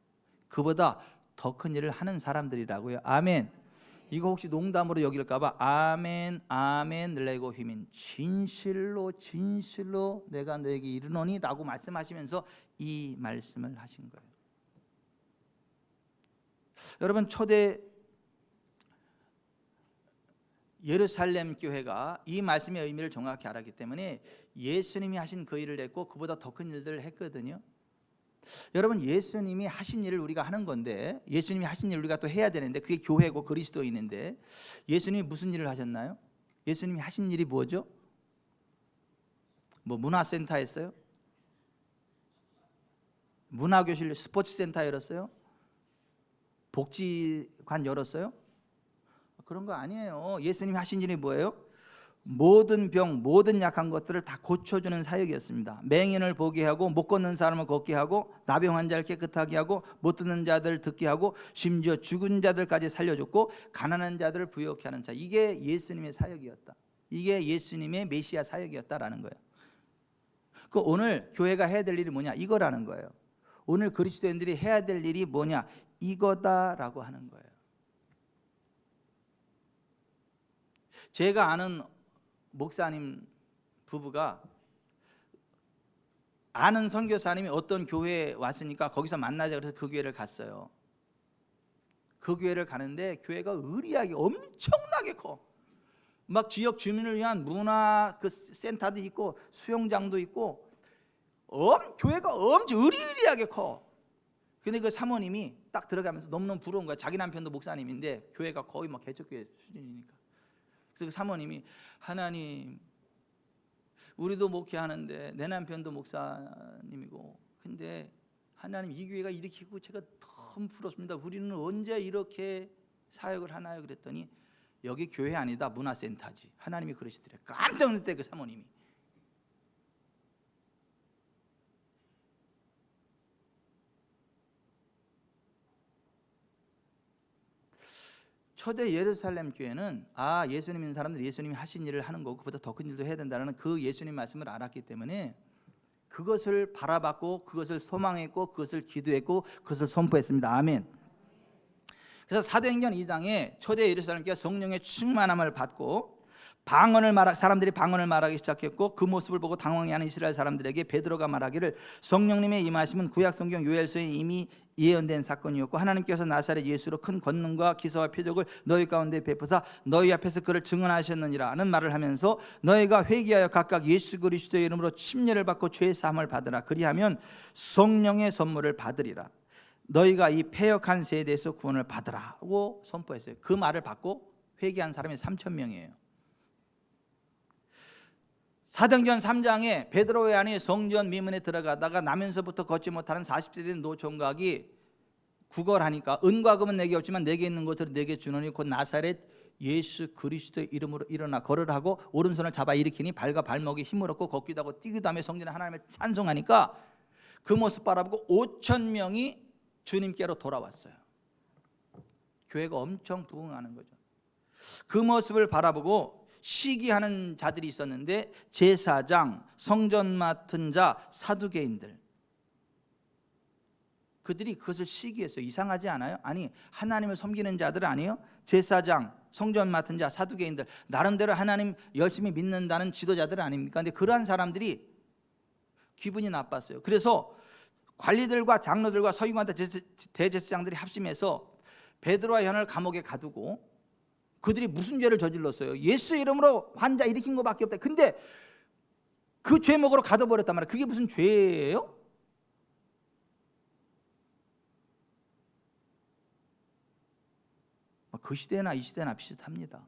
그보다 더 큰 일을 하는 사람들이라고요. 아멘. 이거 혹시 농담으로 여길까봐 아멘 아멘 늘레고 휘민 진실로 진실로 내가 너에게 이르노니 라고 말씀하시면서 이 말씀을 하신 거예요. 여러분, 초대 예루살렘 교회가 이 말씀의 의미를 정확히 알았기 때문에 예수님이 하신 그 일을 했고 그보다 더 큰 일들을 했거든요. 여러분, 예수님이 하신 일을 우리가 하는 건데, 예수님이 하신 일을 우리가 또 해야 되는데, 그게 교회고 그리스도인인데, 예수님이 무슨 일을 하셨나요? 예수님이 하신 일이 뭐죠? 뭐 문화센터 했어요? 문화교실 스포츠센터 열었어요? 복지관 열었어요? 그런 거 아니에요. 예수님이 하신 일이 뭐예요? 모든 병, 모든 약한 것들을 다 고쳐주는 사역이었습니다. 맹인을 보게 하고, 못 걷는 사람을 걷게 하고, 나병 환자를 깨끗하게 하고, 못 듣는 자들을 듣게 하고, 심지어 죽은 자들까지 살려줬고, 가난한 자들을 부유케 하는 사역. 이게 예수님의 사역이었다. 이게 예수님의 메시아 사역이었다라는 거예요. 그 오늘 교회가 해야 될 일이 뭐냐? 이거라는 거예요. 오늘 그리스도인들이 해야 될 일이 뭐냐? 이거다라고 하는 거예요. 제가 아는 목사님 부부가 아는 선교사님이 어떤 교회에 왔으니까 거기서 만나자 그래서 그 교회를 갔어요. 그 교회를 가는데 교회가 의리하게 엄청나게 커. 막 지역 주민을 위한 문화 그 센터도 있고 수영장도 있고 교회가 엄청 의리하게 커. 근데 그 사모님이 딱 들어가면서 너무너무 부러운 거야. 자기 남편도 목사님인데 교회가 거의 막 개척교회 수준이니까. 그래서 사모님이 하나님, 우리도 목회하는데 내 남편도 목사님이고, 근데 하나님 이 교회가 이렇게 있고 제가 너무 부럽습니다. 우리는 언제 이렇게 사역을 하나요? 그랬더니 여기 교회 아니다, 문화센터지. 하나님이 그러시더래. 깜짝 놀랐대 그 사모님이. 초대 예루살렘 교회는 예수님 믿는 사람들이 예수님이 하신 일을 하는 거고 그보다 더 큰 일도 해야 된다는 그 예수님 말씀을 알았기 때문에 그것을 바라봤고 그것을 소망했고 그것을 기도했고 그것을 선포했습니다. 아멘. 그래서 사도행전 2장에 초대 예루살렘 교회가 성령의 충만함을 받고 사람들이 방언을 말하기 시작했고 그 모습을 보고 당황해하는 이스라엘 사람들에게 베드로가 말하기를 성령님의 임하심은 구약성경 요엘서에 이미 예언된 사건이었고 하나님께서 나사렛 예수로 큰 권능과 기사와 표적을 너희 가운데 베푸사 너희 앞에서 그를 증언하셨느니라는 말을 하면서 너희가 회개하여 각각 예수 그리스도의 이름으로 침례를 받고 죄 사함을 받으라. 그리하면 성령의 선물을 받으리라. 너희가 이 패역한 세대에서 구원을 받으라고 선포했어요. 그 말을 받고 회개한 사람이 3,000명이에요. 사도행전 3장에 베드로 외안이 성전 미문에 들어가다가 나면서부터 걷지 못하는 40세 된 노총각이 구걸하니까 은과 금은 내게 없지만 내게 있는 것을 내게 주노니 곧 나사렛 예수 그리스도의 이름으로 일어나 걸으라 하고 오른손을 잡아 일으키니 발과 발목에 힘을 얻고 걷기도 하고 뛰기도 하며 성전에 하나님을 찬송하니까 그 모습 바라보고 5,000명이 주님께로 돌아왔어요. 교회가 엄청 부흥하는 거죠. 그 모습을 바라보고 시기하는 자들이 있었는데 제사장, 성전 맡은 자, 사두개인들 그들이 그것을 시기했어요. 이상하지 않아요? 아니 하나님을 섬기는 자들 아니에요? 제사장, 성전 맡은 자, 사두개인들 나름대로 하나님 열심히 믿는다는 지도자들 아닙니까? 근데 그러한 사람들이 기분이 나빴어요. 그래서 관리들과 장로들과 서기관들 대제사장들이 합심해서 베드로와 요한을 감옥에 가두고 그들이 무슨 죄를 저질렀어요? 예수 이름으로 환자 일으킨 것밖에 없다. 근데 그 죄목으로 가둬버렸단 말이에요. 그게 무슨 죄예요? 그 시대나 이 시대나 비슷합니다.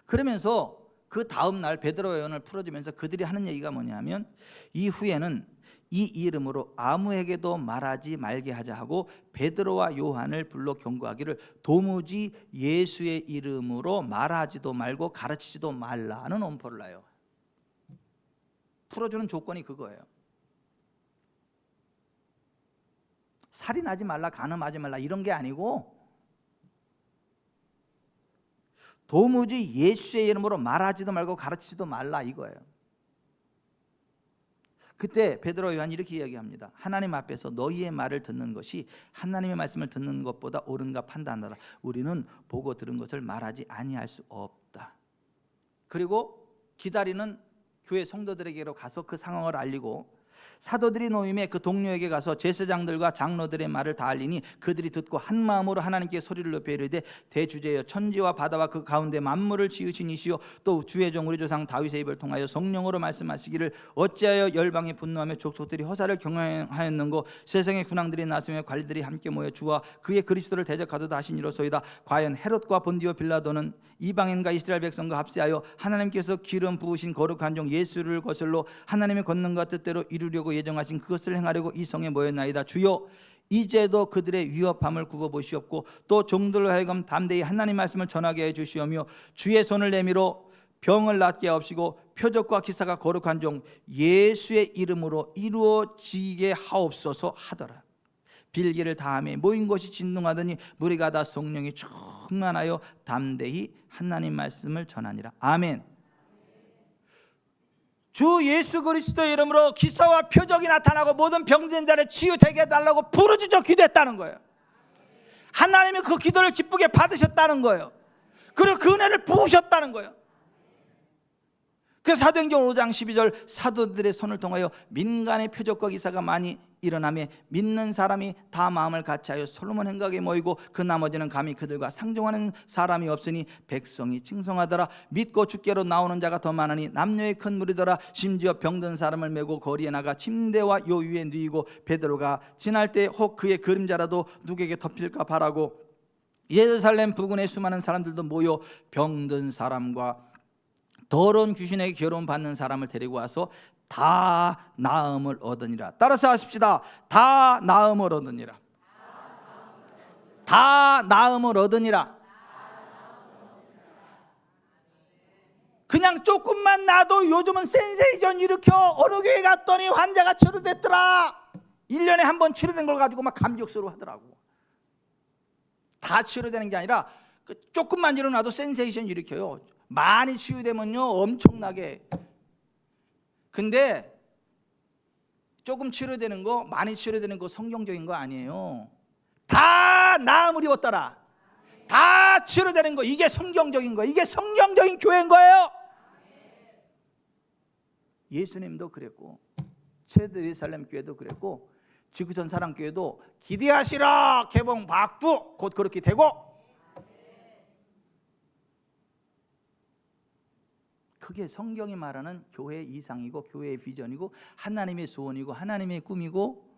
그러면서 그 다음 날 베드로와 요한을 풀어주면서 그들이 하는 얘기가 뭐냐면 이후에는 이 이름으로 아무에게도 말하지 말게 하자 하고 베드로와 요한을 불러 경고하기를 도무지 예수의 이름으로 말하지도 말고 가르치지도 말라는 엄포를 놔요. 풀어주는 조건이 그거예요. 살인하지 말라, 간음하지 말라 이런 게 아니고 도무지 예수의 이름으로 말하지도 말고 가르치지도 말라 이거예요. 그때 베드로와 요한이 이렇게 이야기합니다. 하나님 앞에서 너희의 말을 듣는 것이 하나님의 말씀을 듣는 것보다 옳은가 판단하라. 우리는 보고 들은 것을 말하지 아니할 수 없다. 그리고 기다리는 교회 성도들에게로 가서 그 상황을 알리고 사도들이 모임에 그 동료에게 가서 제사장들과 장로들의 말을 다 알리니 그들이 듣고 한 마음으로 하나님께 소리를 높여 이르되 대주제여 천지와 바다와 그 가운데 만물을 지으신 이시요 또 주의 종 우리 조상 다윗의 입을 통하여 성령으로 말씀하시기를 어찌하여 열방이 분노하며 족속들이 허사를 경영하였는고 세상의 군왕들이 나서며 관리들이 함께 모여 주와 그의 그리스도를 대적하도다 하신 이로소이다. 과연 헤롯과 본디오 빌라도는 이방인과 이스라엘 백성과 합세하여 하나님께서 기름 부으신 거룩한 종 예수를 거슬러 하나님의 권능과 뜻대로 이루려고 예정하신 그것을 행하려고 이 성에 모였나이다. 주여 이제도 그들의 위협함을 굽어보시옵고 또 종들로 하여금 담대히 하나님 말씀을 전하게 해주시오며 주의 손을 내밀어 병을 낫게 하옵시고 표적과 기사가 거룩한 종 예수의 이름으로 이루어지게 하옵소서 하더라. 빌기를 다하며 모인 곳이 진동하더니 무리가 다 성령이 충만하여 담대히 하나님 말씀을 전하니라. 아멘. 주 예수 그리스도의 이름으로 기사와 표적이 나타나고 모든 병든 자를 치유되게 해달라고 부르짖어 기도했다는 거예요. 하나님이 그 기도를 기쁘게 받으셨다는 거예요. 그리고 그 은혜를 부으셨다는 거예요. 그래서 사도행전 5장 12절 사도들의 손을 통하여 민간의 표적과 기사가 많이 일어나며 믿는 사람이 다 마음을 같이하여 솔로몬 행각에 모이고 그 나머지는 감히 그들과 상종하는 사람이 없으니 백성이 칭송하더라. 믿고 주께로 나오는 자가 더 많으니 남녀의 큰 무리더라. 심지어 병든 사람을 메고 거리에 나가 침대와 요 위에 누이고 베드로가 지날 때 혹 그의 그림자라도 누구에게 덮일까 바라고 예루살렘 부근의 수많은 사람들도 모여 병든 사람과 더러운 귀신에게 결혼 받는 사람을 데리고 와서 다 나음을 얻으니라. 따라서 하십시다. 다 나음을 얻으니라. 다 나음을 얻으니라. 그냥 조금만 나도 요즘은 센세이션 일으켜 어느 교회 갔더니 환자가 치료됐더라. 1년에 한 번 치료된 걸 가지고 막 감격스러워 하더라고. 다 치료되는 게 아니라 조금만 일어나도 센세이션 일으켜요. 많이 치유되면요 엄청나게. 근데 조금 치료되는 거, 많이 치료되는 거 성경적인 거 아니에요. 다 나음을 입었더라. 다 치료되는 거, 이게 성경적인 거, 이게 성경적인 교회인 거예요. 예수님도 그랬고 최대예루살렘 교회도 그랬고 지구촌 사랑교회도 기대하시라 개봉 박두 곧 그렇게 되고, 그게 성경이 말하는 교회의 이상이고 교회의 비전이고 하나님의 소원이고 하나님의 꿈이고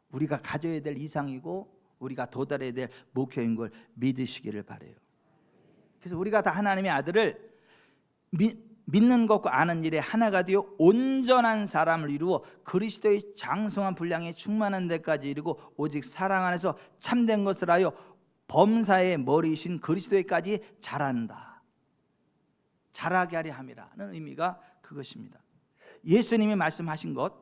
우리가 가져야 될 이상이고 우리가 도달해야 될 목표인 걸 믿으시기를 바라요. 그래서 우리가 다 하나님의 아들을 믿는 것과 아는 일에 하나가 되어 온전한 사람을 이루어 그리스도의 장성한 분량에 충만한 데까지 이르고 오직 사랑 안에서 참된 것을 하여 범사의 머리이신 그리스도에까지 자란다. 자라게 하려 함이라는 의미가 그것입니다. 예수님이 말씀하신 것,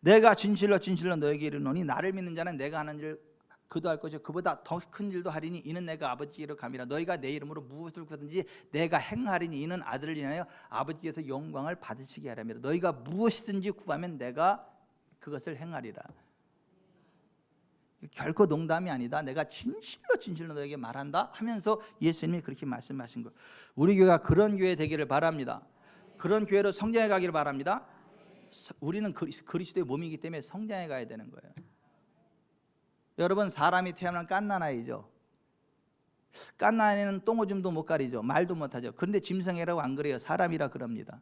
내가 진실로 진실로 너에게 이르노니 나를 믿는 자는 내가 하는 일을 그도 할 것이요 그보다 더 큰 일도 하리니 이는 내가 아버지께로 감이라. 너희가 내 이름으로 무엇을 구하든지 내가 행하리니 이는 아들을 인하여 아버지께서 영광을 받으시게 하라며. 너희가 무엇이든지 구하면 내가 그것을 행하리라. 결코 농담이 아니다. 내가 진실로 진실로 너에게 말한다 하면서 예수님이 그렇게 말씀하신 것. 우리 교회가 그런 교회 되기를 바랍니다. 그런 교회로 성장해 가기를 바랍니다. 우리는 그리스도의 몸이기 때문에 성장해 가야 되는 거예요. 여러분, 사람이 태어난 갓난아이죠. 갓난아이는 똥오줌도 못 가리죠. 말도 못하죠. 그런데 짐승이라고 안 그래요. 사람이라 그럽니다.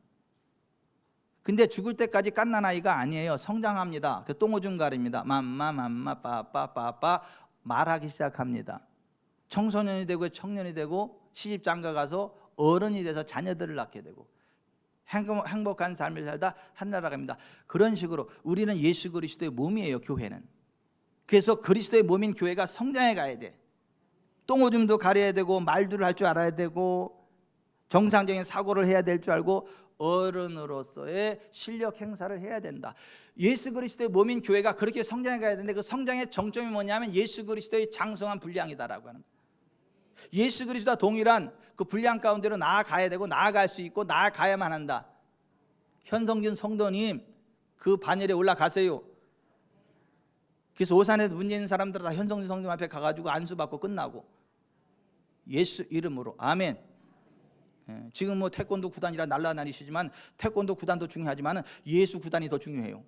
근데 죽을 때까지 갓난아이가 아니에요. 성장합니다. 그 똥오줌 가립니다. 맘마 빠빠빠빠 말하기 시작합니다. 청소년이 되고 청년이 되고 시집장가 가서 어른이 돼서 자녀들을 낳게 되고 행복한 삶을 살다 하늘나라 갑니다. 그런 식으로 우리는 예수 그리스도의 몸이에요. 교회는. 그래서 그리스도의 몸인 교회가 성장해 가야 돼. 똥오줌도 가려야 되고 말도 할 줄 알아야 되고 정상적인 사고를 해야 될 줄 알고 어른으로서의 실력 행사를 해야 된다. 예수 그리스도의 몸인 교회가 그렇게 성장해 가야 되는데 그 성장의 정점이 뭐냐면 예수 그리스도의 장성한 분량이다라고 하는 거예요. 예수 그리스도와 동일한 그 분량 가운데로 나아가야 되고 나아갈 수 있고 나아가야만 한다. 현성준 성도님 그 반열에 올라가세요. 그래서 오산에서 문제 있는 사람들 다 현성준 성도님 앞에 가가지고 안수받고 끝나고 예수 이름으로 아멘. 지금 뭐 태권도 구단이라 날라다니시지만 태권도 구단도 중요하지만 예수 구단이 더 중요해요.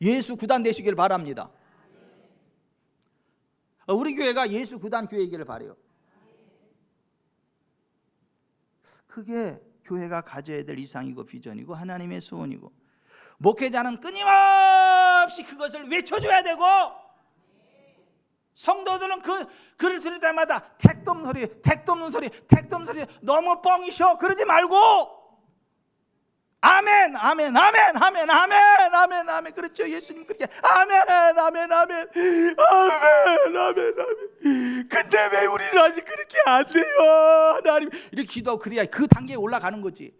예수 구단 되시길 바랍니다. 우리 교회가 예수 구단 교회이기를 바라요. 그게 교회가 가져야 될 이상이고 비전이고 하나님의 소원이고 목회자는 끊임없이 그것을 외쳐줘야 되고 성도들은 그를 들을 때마다 택도 없는 소리 너무 뻥이셔 그러지 말고 아멘 아멘 아멘 아멘 아멘 아멘 아멘. 그렇죠. 예수님 그렇게 아멘 아멘 아멘 아멘 아멘. 근데 왜 우리는 아직 그렇게 안 돼요? 하나님 이렇게 기도하고 그래야 그 단계에 올라가는 거지.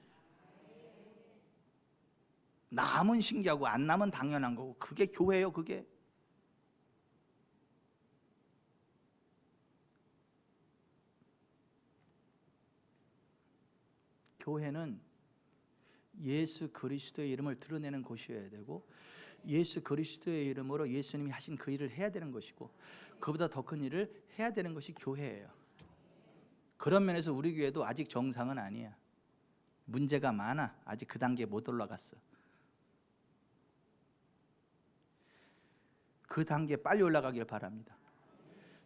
남은 신기하고 안 남은 당연한 거고 그게 교회예요. 그게 교회는 예수 그리스도의 이름을 드러내는 곳이어야 되고 예수 그리스도의 이름으로 예수님이 하신 그 일을 해야 되는 것이고 그보다 더 큰 일을 해야 되는 것이 교회예요. 그런 면에서 우리 교회도 아직 정상은 아니야. 문제가 많아. 아직 그 단계에 못 올라갔어. 그 단계에 빨리 올라가길 바랍니다.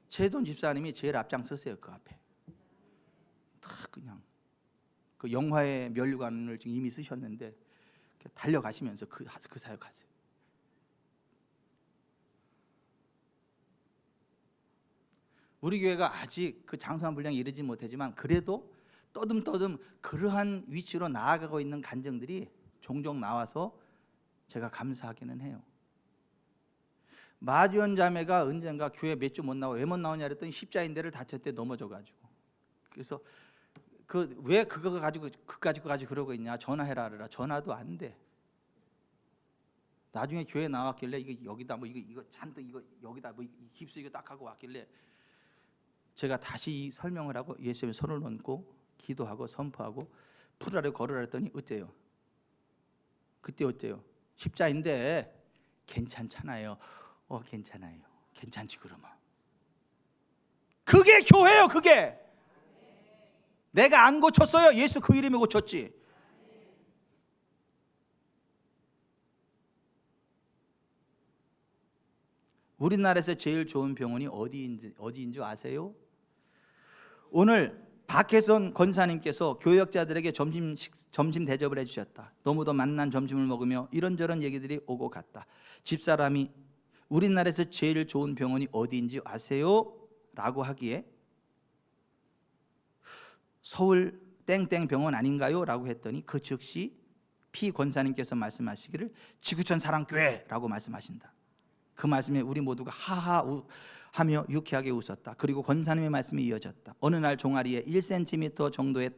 최돈 집사님이 제일 앞장서세요. 그 앞에 다 그냥 그 영화의 면류관을 지금 이미 쓰셨는데 달려가시면서 그 사역하세요. 우리 교회가 아직 그 장성한 분량에 이르지 못하지만 그래도 떠듬떠듬 그러한 위치로 나아가고 있는 간증들이 종종 나와서 제가 감사하기는 해요. 마지원 자매가 언젠가 교회 몇 주 못 나와 왜 못 나오냐 그랬더니 십자인대를 다쳤대 넘어져가지고. 그래서 왜 그거 가지고 그러고 있냐 전화해라 그래라. 전화도 안 돼. 나중에 교회 나왔길래 이거 여기다 뭐 이거 잔뜩 이거 여기다 뭐 깁스 이거 딱 하고 왔길래 제가 다시 설명을 하고 예수님의 손을 얹고 기도하고 선포하고 풀어라 걸으라 했더니 어때요? 그때 어때요? 십자인데 괜찮잖아요. 괜찮아요. 괜찮지 그러면. 그게 교회예요. 그게. 내가 안 고쳤어요. 예수 그 이름에 고쳤지. 우리나라에서 제일 좋은 병원이 어디인지 아세요? 오늘 박혜선 권사님께서 교역자들에게 점심 대접을 해주셨다. 너무도 맛난 점심을 먹으며 이런저런 얘기들이 오고 갔다. 집사람이 우리나라에서 제일 좋은 병원이 어디인지 아세요? 라고 하기에 서울 땡땡 병원 아닌가요? 라고 했더니 그 즉시 피 권사님께서 말씀하시기를 지구촌 사랑교회라고 말씀하신다. 그 말씀에 우리 모두가 하하 하며 유쾌하게 웃었다. 그리고 권사님의 말씀이 이어졌다. 어느 날 종아리에 1cm 정도의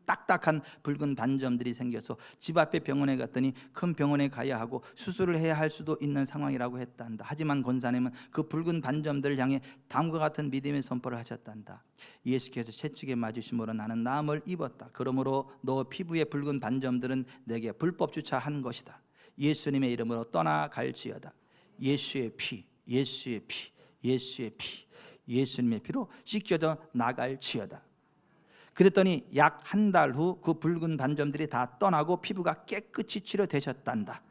딱딱한 붉은 반점들이 생겨서 집 앞에 병원에 갔더니 큰 병원에 가야 하고 수술을 해야 할 수도 있는 상황이라고 했단다. 하지만 권사님은 그 붉은 반점들을 향해 다음과 같은 믿음의 선포를 하셨단다. 예수께서 채찍에 맞으심으로 나는 나음을 입었다. 그러므로 너 피부의 붉은 반점들은 내게 불법 주차한 것이다. 예수님의 이름으로 떠나갈지어다. 예수의 피, 예수의 피, 예수의 피, 예수님의 피로 씻겨져 나갈지어다. 그랬더니 약 한 달 후 그 붉은 반점들이 다 떠나고 피부가 깨끗이 치료되셨단다.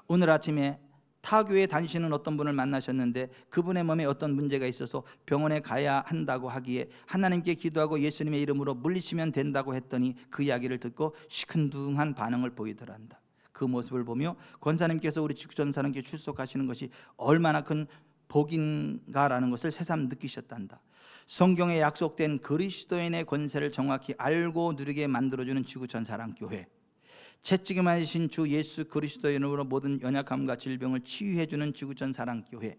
오늘 아침에 타교에 다니시는 어떤 분을 만나셨는데 그분의 몸에 어떤 문제가 있어서 병원에 가야 한다고 하기에 하나님께 기도하고 예수님의 이름으로 물리치면 된다고 했더니 그 이야기를 듣고 시큰둥한 반응을 보이더란다. 그 모습을 보며 권사님께서 우리 지구촌 사랑교회 출석하시는 것이 얼마나 큰 복인가라는 것을 새삼 느끼셨단다. 성경에 약속된 그리스도인의 권세를 정확히 알고 누리게 만들어주는 지구촌 사랑교회, 채찍에 맞으신 주 예수 그리스도의 이름으로 모든 연약함과 질병을 치유해주는 지구촌 사랑교회,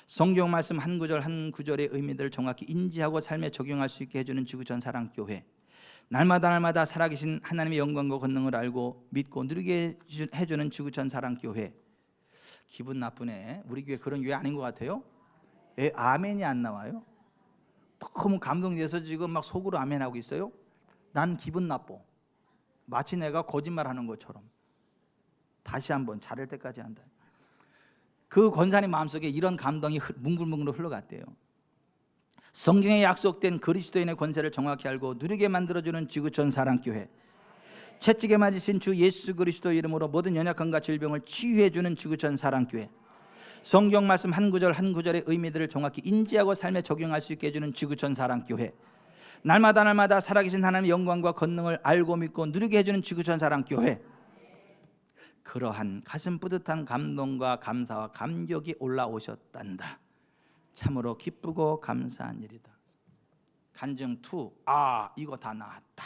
성경 말씀 한 구절 한 구절의 의미들을 정확히 인지하고 삶에 적용할 수 있게 해주는 지구촌 사랑교회, 날마다 살아계신 하나님의 영광과 권능을 알고 믿고 누리게 해주는 지구촌 사랑교회. 기분 나쁘네. 우리 교회 그런 교회 아닌 것 같아요. 아멘이 안 나와요? 너무 감동돼서 지금 막 속으로 아멘하고 있어요. 난 기분 나빠. 마치 내가 거짓말하는 것처럼. 다시 한번 잘할 때까지 한다. 그 권사님 마음속에 이런 감동이 뭉글뭉글 흘러갔대요. 성경에 약속된 그리스도인의 권세를 정확히 알고 누리게 만들어주는 지구촌 사랑교회, 채찍에 맞으신 주 예수 그리스도 이름으로 모든 연약함과 질병을 치유해주는 지구촌 사랑교회, 성경 말씀 한 구절 한 구절의 의미들을 정확히 인지하고 삶에 적용할 수 있게 해주는 지구촌 사랑교회, 날마다 살아계신 하나님의 영광과 권능을 알고 믿고 누리게 해주는 지구촌 사랑교회. 그러한 가슴 뿌듯한 감동과 감사와 감격이 올라오셨단다. 참으로 기쁘고 감사한 일이다. 간증 2. 이거 다 나았다.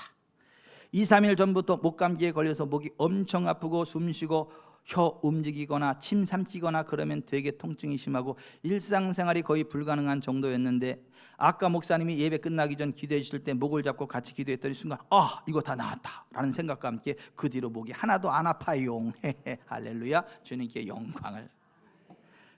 2, 3일 전부터 목감기에 걸려서 목이 엄청 아프고 숨쉬고 혀 움직이거나 침 삼키거나 그러면 되게 통증이 심하고 일상생활이 거의 불가능한 정도였는데 아까 목사님이 예배 끝나기 전 기도해 주실 때 목을 잡고 같이 기도했더니 순간 이거 다 나았다 라는 생각과 함께 그 뒤로 목이 하나도 안 아파요. 할렐루야. 주님께 영광을.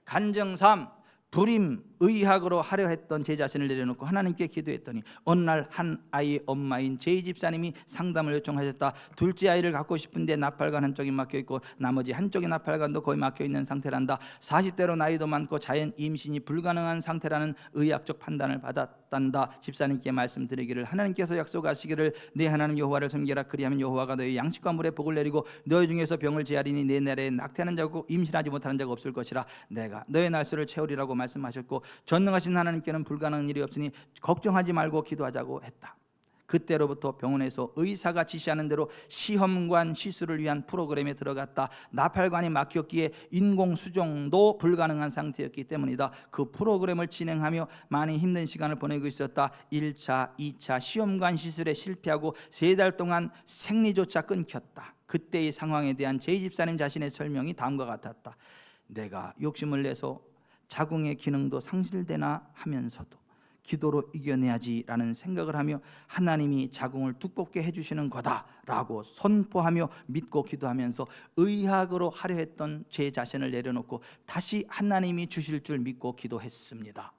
간증 3. 불임 의학으로 하려 했던 제 자신을 내려놓고 하나님께 기도했더니 어느 날 한 아이의 엄마인 제 집사님이 상담을 요청하셨다. 둘째 아이를 갖고 싶은데 나팔관 한쪽이 막혀있고 나머지 한쪽의 나팔관도 거의 막혀있는 상태란다. 40대로 나이도 많고 자연 임신이 불가능한 상태라는 의학적 판단을 받았단다. 집사님께 말씀드리기를 하나님께서 약속하시기를 내 하나님 여호와를 섬기라. 그리하면 여호와가 너희 양식과 물에 복을 내리고 너희 중에서 병을 제하리니 내 나라에 낙태하는 자고 임신하지 못하는 자가 없을 것이라. 내가 너의 날수를 채우리라고 말씀하셨고 전능하신 하나님께는 불가능한 일이 없으니 걱정하지 말고 기도하자고 했다. 그때로부터 병원에서 의사가 지시하는 대로 시험관 시술을 위한 프로그램에 들어갔다. 나팔관이 막혔기에 인공 수정도 불가능한 상태였기 때문이다. 그 프로그램을 진행하며 많이 힘든 시간을 보내고 있었다. 1차, 2차 시험관 시술에 실패하고 3달 동안 생리조차 끊겼다. 그때의 상황에 대한 제 집사님 자신의 설명이 다음과 같았다. 내가 욕심을 내서 자궁의 기능도 상실되나 하면서도 기도로 이겨내야지라는 생각을 하며 하나님이 자궁을 두껍게 해주시는 거다라고 선포하며 믿고 기도하면서 의학으로 하려 했던 제 자신을 내려놓고 다시 하나님이 주실 줄 믿고 기도했습니다.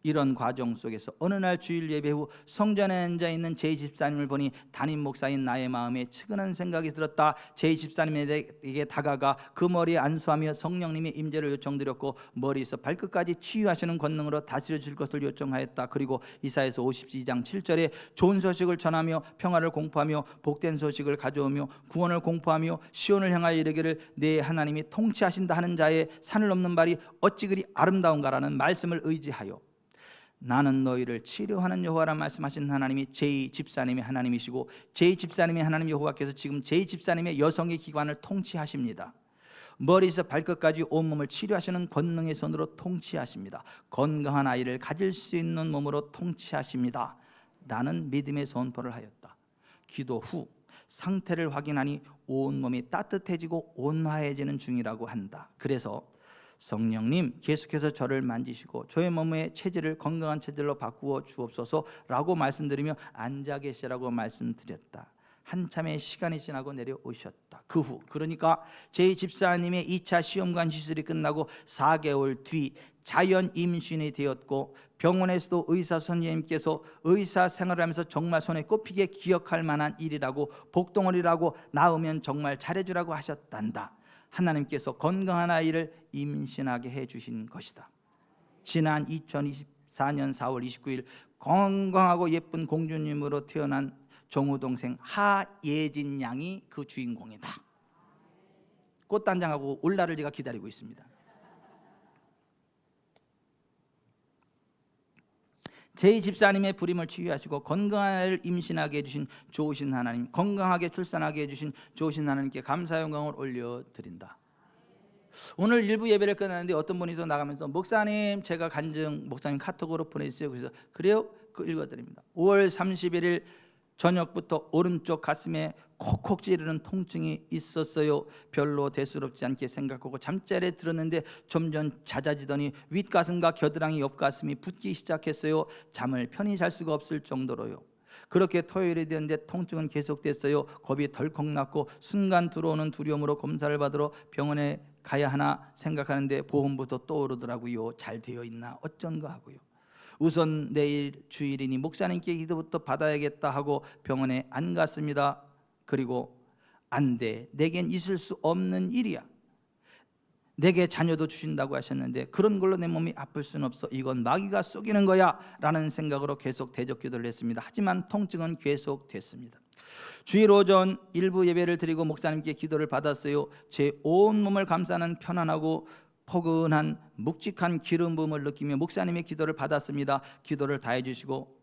이런 과정 속에서 어느 날 주일 예배 후 성전에 앉아 있는 제 집사님을 보니 담임 목사인 나의 마음에 측은한 생각이 들었다. 제 집사님에게 다가가 그 머리에 안수하며 성령님의 임재를 요청드렸고 머리에서 발끝까지 치유하시는 권능으로 다스려 줄 것을 요청하였다. 그리고 이사야서 52장 7절에 좋은 소식을 전하며 평화를 공포하며 복된 소식을 가져오며 구원을 공포하며 시온을 향하여 이르기를 내 하나님이 통치하신다 하는 자의 산을 넘는 발이 어찌 그리 아름다운가라는 말씀을 의지하여 나는 너희를 치료하는 여호와라 말씀하신 하나님이 제 집사님의 하나님이시고 제 집사님의 하나님 여호와께서 지금 제 집사님의 여성의 기관을 통치하십니다. 머리에서 발끝까지 온몸을 치료하시는 권능의 손으로 통치하십니다. 건강한 아이를 가질 수 있는 몸으로 통치하십니다 라는 믿음의 선포를 하였다. 기도 후 상태를 확인하니 온몸이 따뜻해지고 온화해지는 중이라고 한다. 그래서 성령님 계속해서 저를 만지시고 저의 몸의 체질을 건강한 체질로 바꾸어 주옵소서라고 말씀드리며 앉아 계시라고 말씀드렸다. 한참의 시간이 지나고 내려오셨다. 그 후 그러니까 제 집사님의 2차 시험관 시술이 끝나고 4개월 뒤 자연 임신이 되었고 병원에서도 의사 선생님께서 의사 생활을 하면서 정말 손에 꼽히게 기억할 만한 일이라고 복덩어리라고 낳으면 정말 잘해주라고 하셨단다. 하나님께서 건강한 아이를 임신하게 해주신 것이다. 지난 2024년 4월 29일 건강하고 예쁜 공주님으로 태어난 정우 동생 하예진 양이 그 주인공이다. 꽃단장하고 올 날을 제가 기다리고 있습니다. 제 집사님의 불임을 치유하시고 건강한 아이를 임신하게 해주신 좋으신 하나님, 건강하게 출산하게 해주신 좋으신 하나님께 감사 영광을 올려드린다. 오늘 일부 예배를 끝났는데 어떤 분이서 나가면서 목사님 제가 간증 목사님 카톡으로 보내주세요. 그래서 그래요? 그 읽어드립니다. 5월 31일 저녁부터 오른쪽 가슴에 콕콕 찌르는 통증이 있었어요. 별로 대수롭지 않게 생각하고 잠자리에 들었는데 점점 잦아지더니 윗가슴과 겨드랑이 옆가슴이 붓기 시작했어요. 잠을 편히 잘 수가 없을 정도로요. 그렇게 토요일이 되었는데 통증은 계속됐어요. 겁이 덜컥 났고 순간 들어오는 두려움으로 검사를 받으러 병원에 가야 하나 생각하는데 보험부터 떠오르더라고요. 잘 되어 있나 어쩐가 하고요. 우선 내일 주일이니 목사님께 기도부터 받아야겠다 하고 병원에 안 갔습니다. 그리고 안 돼, 내겐 있을 수 없는 일이야. 내게 자녀도 주신다고 하셨는데 그런 걸로 내 몸이 아플 수는 없어. 이건 마귀가 속이는 거야 라는 생각으로 계속 대적 기도를 했습니다. 하지만 통증은 계속됐습니다. 주일 오전 일부 예배를 드리고 목사님께 기도를 받았어요. 제 온몸을 감싸는 편안하고 포근한 묵직한 기름 부음을 느끼며 목사님의 기도를 받았습니다. 기도를 다 해주시고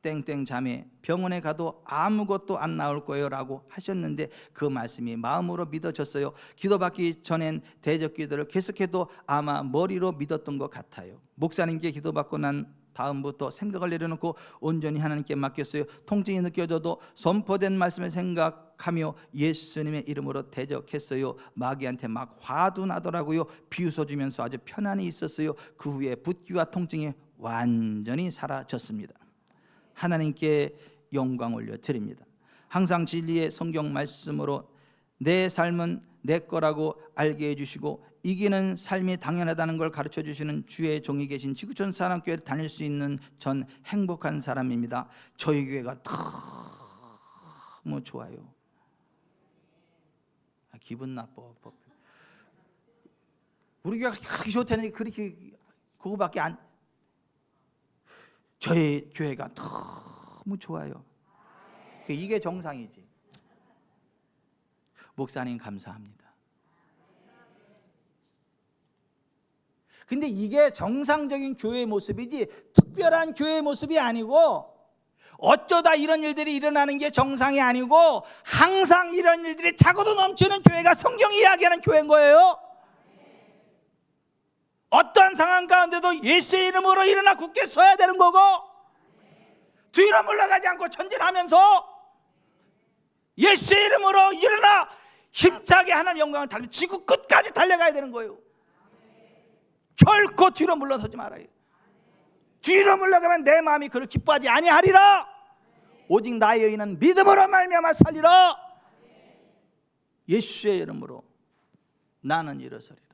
땡땡 자매 병원에 가도 아무것도 안 나올 거예요 라고 하셨는데 그 말씀이 마음으로 믿어졌어요. 기도받기 전엔 대적 기도를 계속해도 아마 머리로 믿었던 것 같아요. 목사님께 기도받고 난 다음부터 생각을 내려놓고 온전히 하나님께 맡겼어요. 통증이 느껴져도 선포된 말씀을 생각하며 예수님의 이름으로 대적했어요. 마귀한테 막 화도 나더라고요. 비웃어 주면서 아주 편안히 있었어요. 그 후에 붓기와 통증이 완전히 사라졌습니다. 하나님께 영광 올려드립니다. 항상 진리의 성경 말씀으로 내 삶은 내 거라고 알게 해주시고 이기는 삶이 당연하다는 걸 가르쳐 주시는 주의 종이 계신 지구촌 사랑교회를 다닐 수 있는 전 행복한 사람입니다. 저희 교회가 너무 좋아요. 기분 나빠. 우리 교회가 그렇게 좋다는데 그렇게 그거밖에 안. 저희 교회가 너무 좋아요. 이게 정상이지. 목사님 감사합니다. 근데 이게 정상적인 교회의 모습이지 특별한 교회의 모습이 아니고 어쩌다 이런 일들이 일어나는 게 정상이 아니고 항상 이런 일들이 차고도 넘치는 교회가 성경이 이야기하는 교회인 거예요. 어떠한 상황 가운데도 예수의 이름으로 일어나 굳게 서야 되는 거고 뒤로 물러가지 않고 전진하면서 예수의 이름으로 일어나 힘차게 하나님의 영광을 달리 지구 끝까지 달려가야 되는 거예요. 결코 뒤로 물러서지 말아요. 뒤로 물러가면 내 마음이 그를 기뻐하지 아니하리라. 오직 나의 의인은 믿음으로 말미암아 살리라. 예수의 이름으로 나는 일어서리라.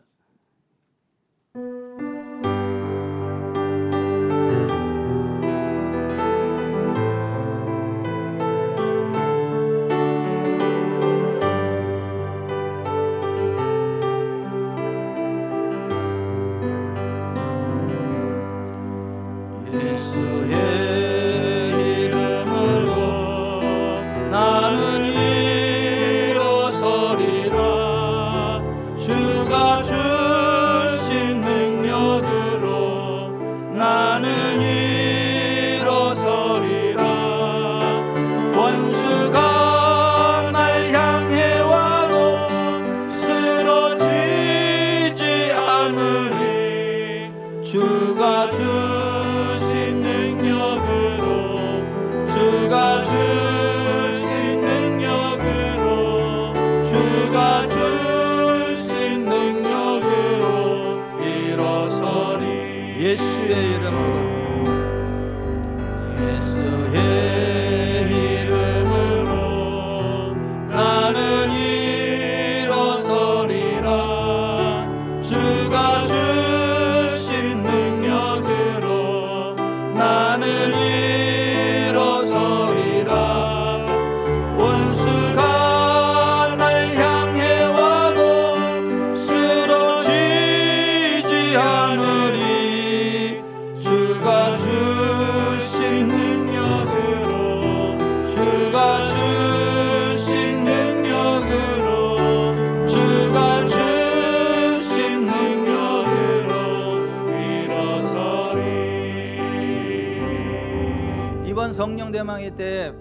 여러분 성령 대망의 때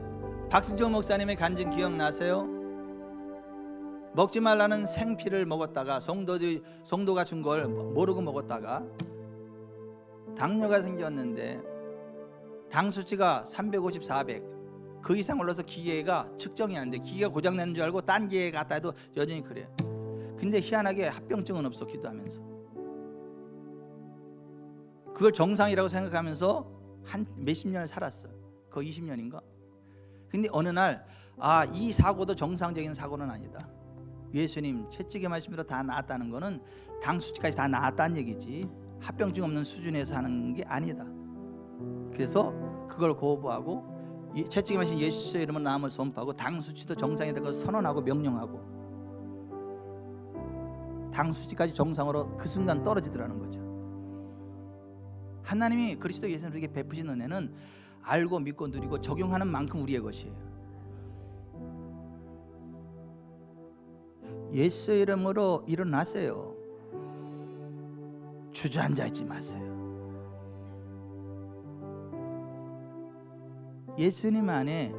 박승철 목사님의 간증 기억나세요? 먹지 말라는 생피를 먹었다가 성도가 준 걸 모르고 먹었다가 당뇨가 생겼는데 당 수치가 350, 400 그 이상 올라서 기계가 측정이 안 돼. 기계가 고장난 줄 알고 딴 기계 갖다 해도 여전히 그래. 근데 희한하게 합병증은 없어. 기도하면서 그걸 정상이라고 생각하면서 한 몇십 년을 살았어. 거의 20년인가. 근데 어느 날 이 사고도 정상적인 사고는 아니다. 예수님 채찍의 말씀으로 다 나았다는 거는 당 수치까지 다 나았다는 얘기지 합병증 없는 수준에서 하는 게 아니다. 그래서 그걸 거부하고 채찍의 말씀 예수의 이름으로 나음을 선포하고 당 수치도 정상이 될 것을 선언하고 명령하고 당 수치까지 정상으로 그 순간 떨어지더라는 거죠. 하나님이 그리스도 예수님을 우리에게 베푸신 은혜는 알고 믿고 누리고 적용하는 만큼 우리의 것이에요. 예수의 이름으로 일어나세요. 주저앉아 있지 마세요. 예수님 안에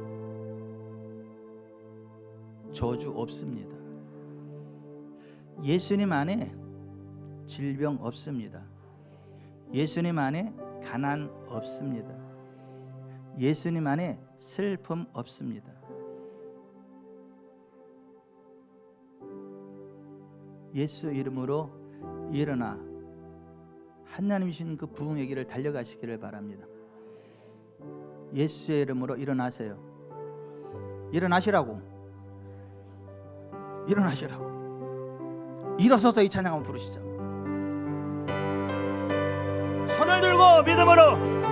저주 없습니다. 예수님 안에 질병 없습니다. 예수님 안에 가난 없습니다. 예수님 안에 슬픔 없습니다. 예수 이름으로 일어나 하나님이신 그 부흥의 길을 달려가시기를 바랍니다. 예수의 이름으로 일어나세요. 일어나시라고. 일어나시라고. 일어서서 이 찬양 한번 부르시죠. 손을 들고 믿음으로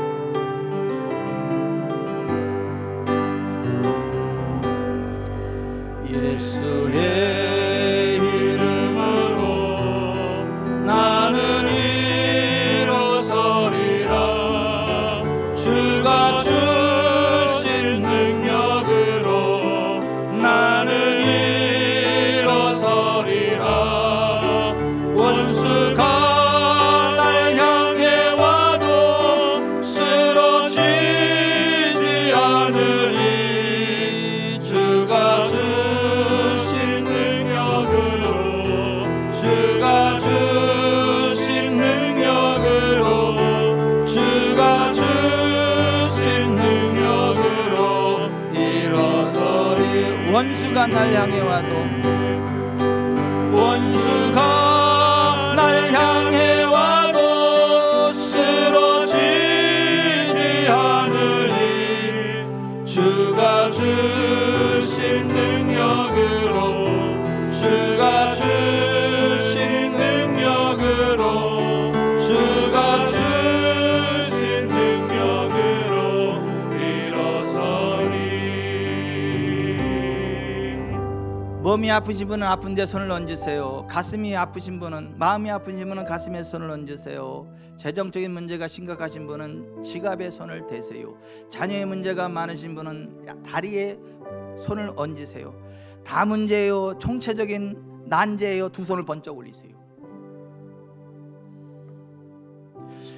예수의 나는 일어서리라. 주가 주신 능력으로 나는 일어서리라. 원수가 날 향해 와도 쓰러지지 않으리. 주가 주신 능력으로 주가 주신 능력으로 주가 주신 능력으로 일어서리. 원수가 날 향해 와도 원수가 날 향해 와도 쓰러지지 않으리. 주가 주신 능력으로 주가 주신 능력으로 주가 주신 능력으로 일어서리. 몸이 아프신 분은 아픈 데 손을 얹으세요. 가슴이 아프신 분은 마음이 아프신 분은 가슴에 손을 얹으세요. 재정적인 문제가 심각하신 분은 지갑에 손을 대세요. 자녀의 문제가 많으신 분은 다리에 손을 얹으세요. 다 문제예요. 총체적인 난제예요. 두 손을 번쩍 올리세요.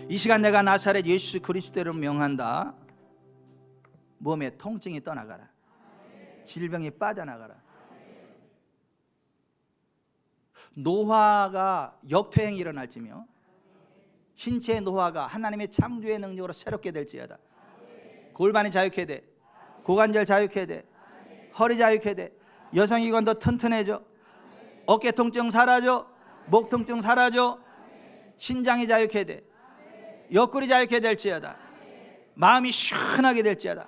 이 시간 내가 나사렛 예수 그리스도를 명한다. 몸의 통증이 떠나가라. 질병이 빠져나가라. 노화가 역퇴행이 일어날지며 신체의 노화가 하나님의 창조의 능력으로 새롭게 될지어다. 골반이 자유케 돼. 고관절 자유케 돼. 허리 자유케 돼. 여성이건 더 튼튼해져. 어깨 통증 사라져. 목 통증 사라져. 신장이 자유케 돼. 옆구리 자유케 될지어다. 마음이 시원하게 될지어다.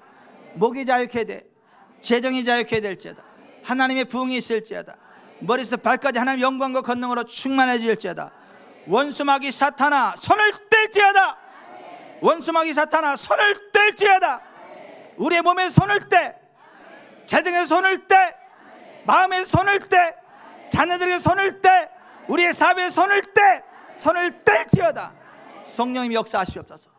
목이 자유케 돼. 재정이 자유케 될지어다. 하나님의 부흥이 있을지어다. 머리에서 발까지 하나님의 영광과 권능으로 충만해질지어다. 원수마귀 사탄아 손을 뗄지어다. 원수마귀 사탄아 손을 뗄지어다. 우리의 몸에 손을 떼. 재정에 손을 떼. 마음에 손을 떼. 자녀들에게 손을 떼. 우리의 사업에 손을 떼. 손을 뗄지어다. 성령님 역사하시옵소서.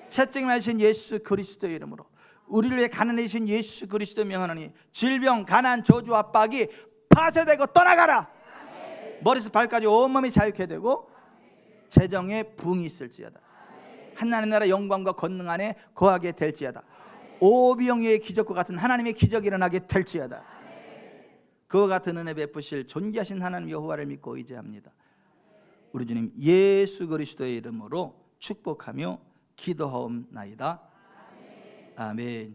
채찍 나신 예수 그리스도의 이름으로 우리를 위해 가난해신 예수 그리스도 명하노니 질병, 가난, 저주, 압박이 파쇄되고 떠나가라. 머리에서 발까지 온몸이 자유케 되고 재정에 부흥이 있을지어다. 하나님 나라 영광과 권능 안에 거하게 될지어다. 오병이어의 기적과 같은 하나님의 기적이 일어나게 될지어다. 그와 같은 은혜 베푸실 존귀하신 하나님 여호와를 믿고 의지합니다. 우리 주님 예수 그리스도의 이름으로 축복하며 기도하옵나이다. 아멘.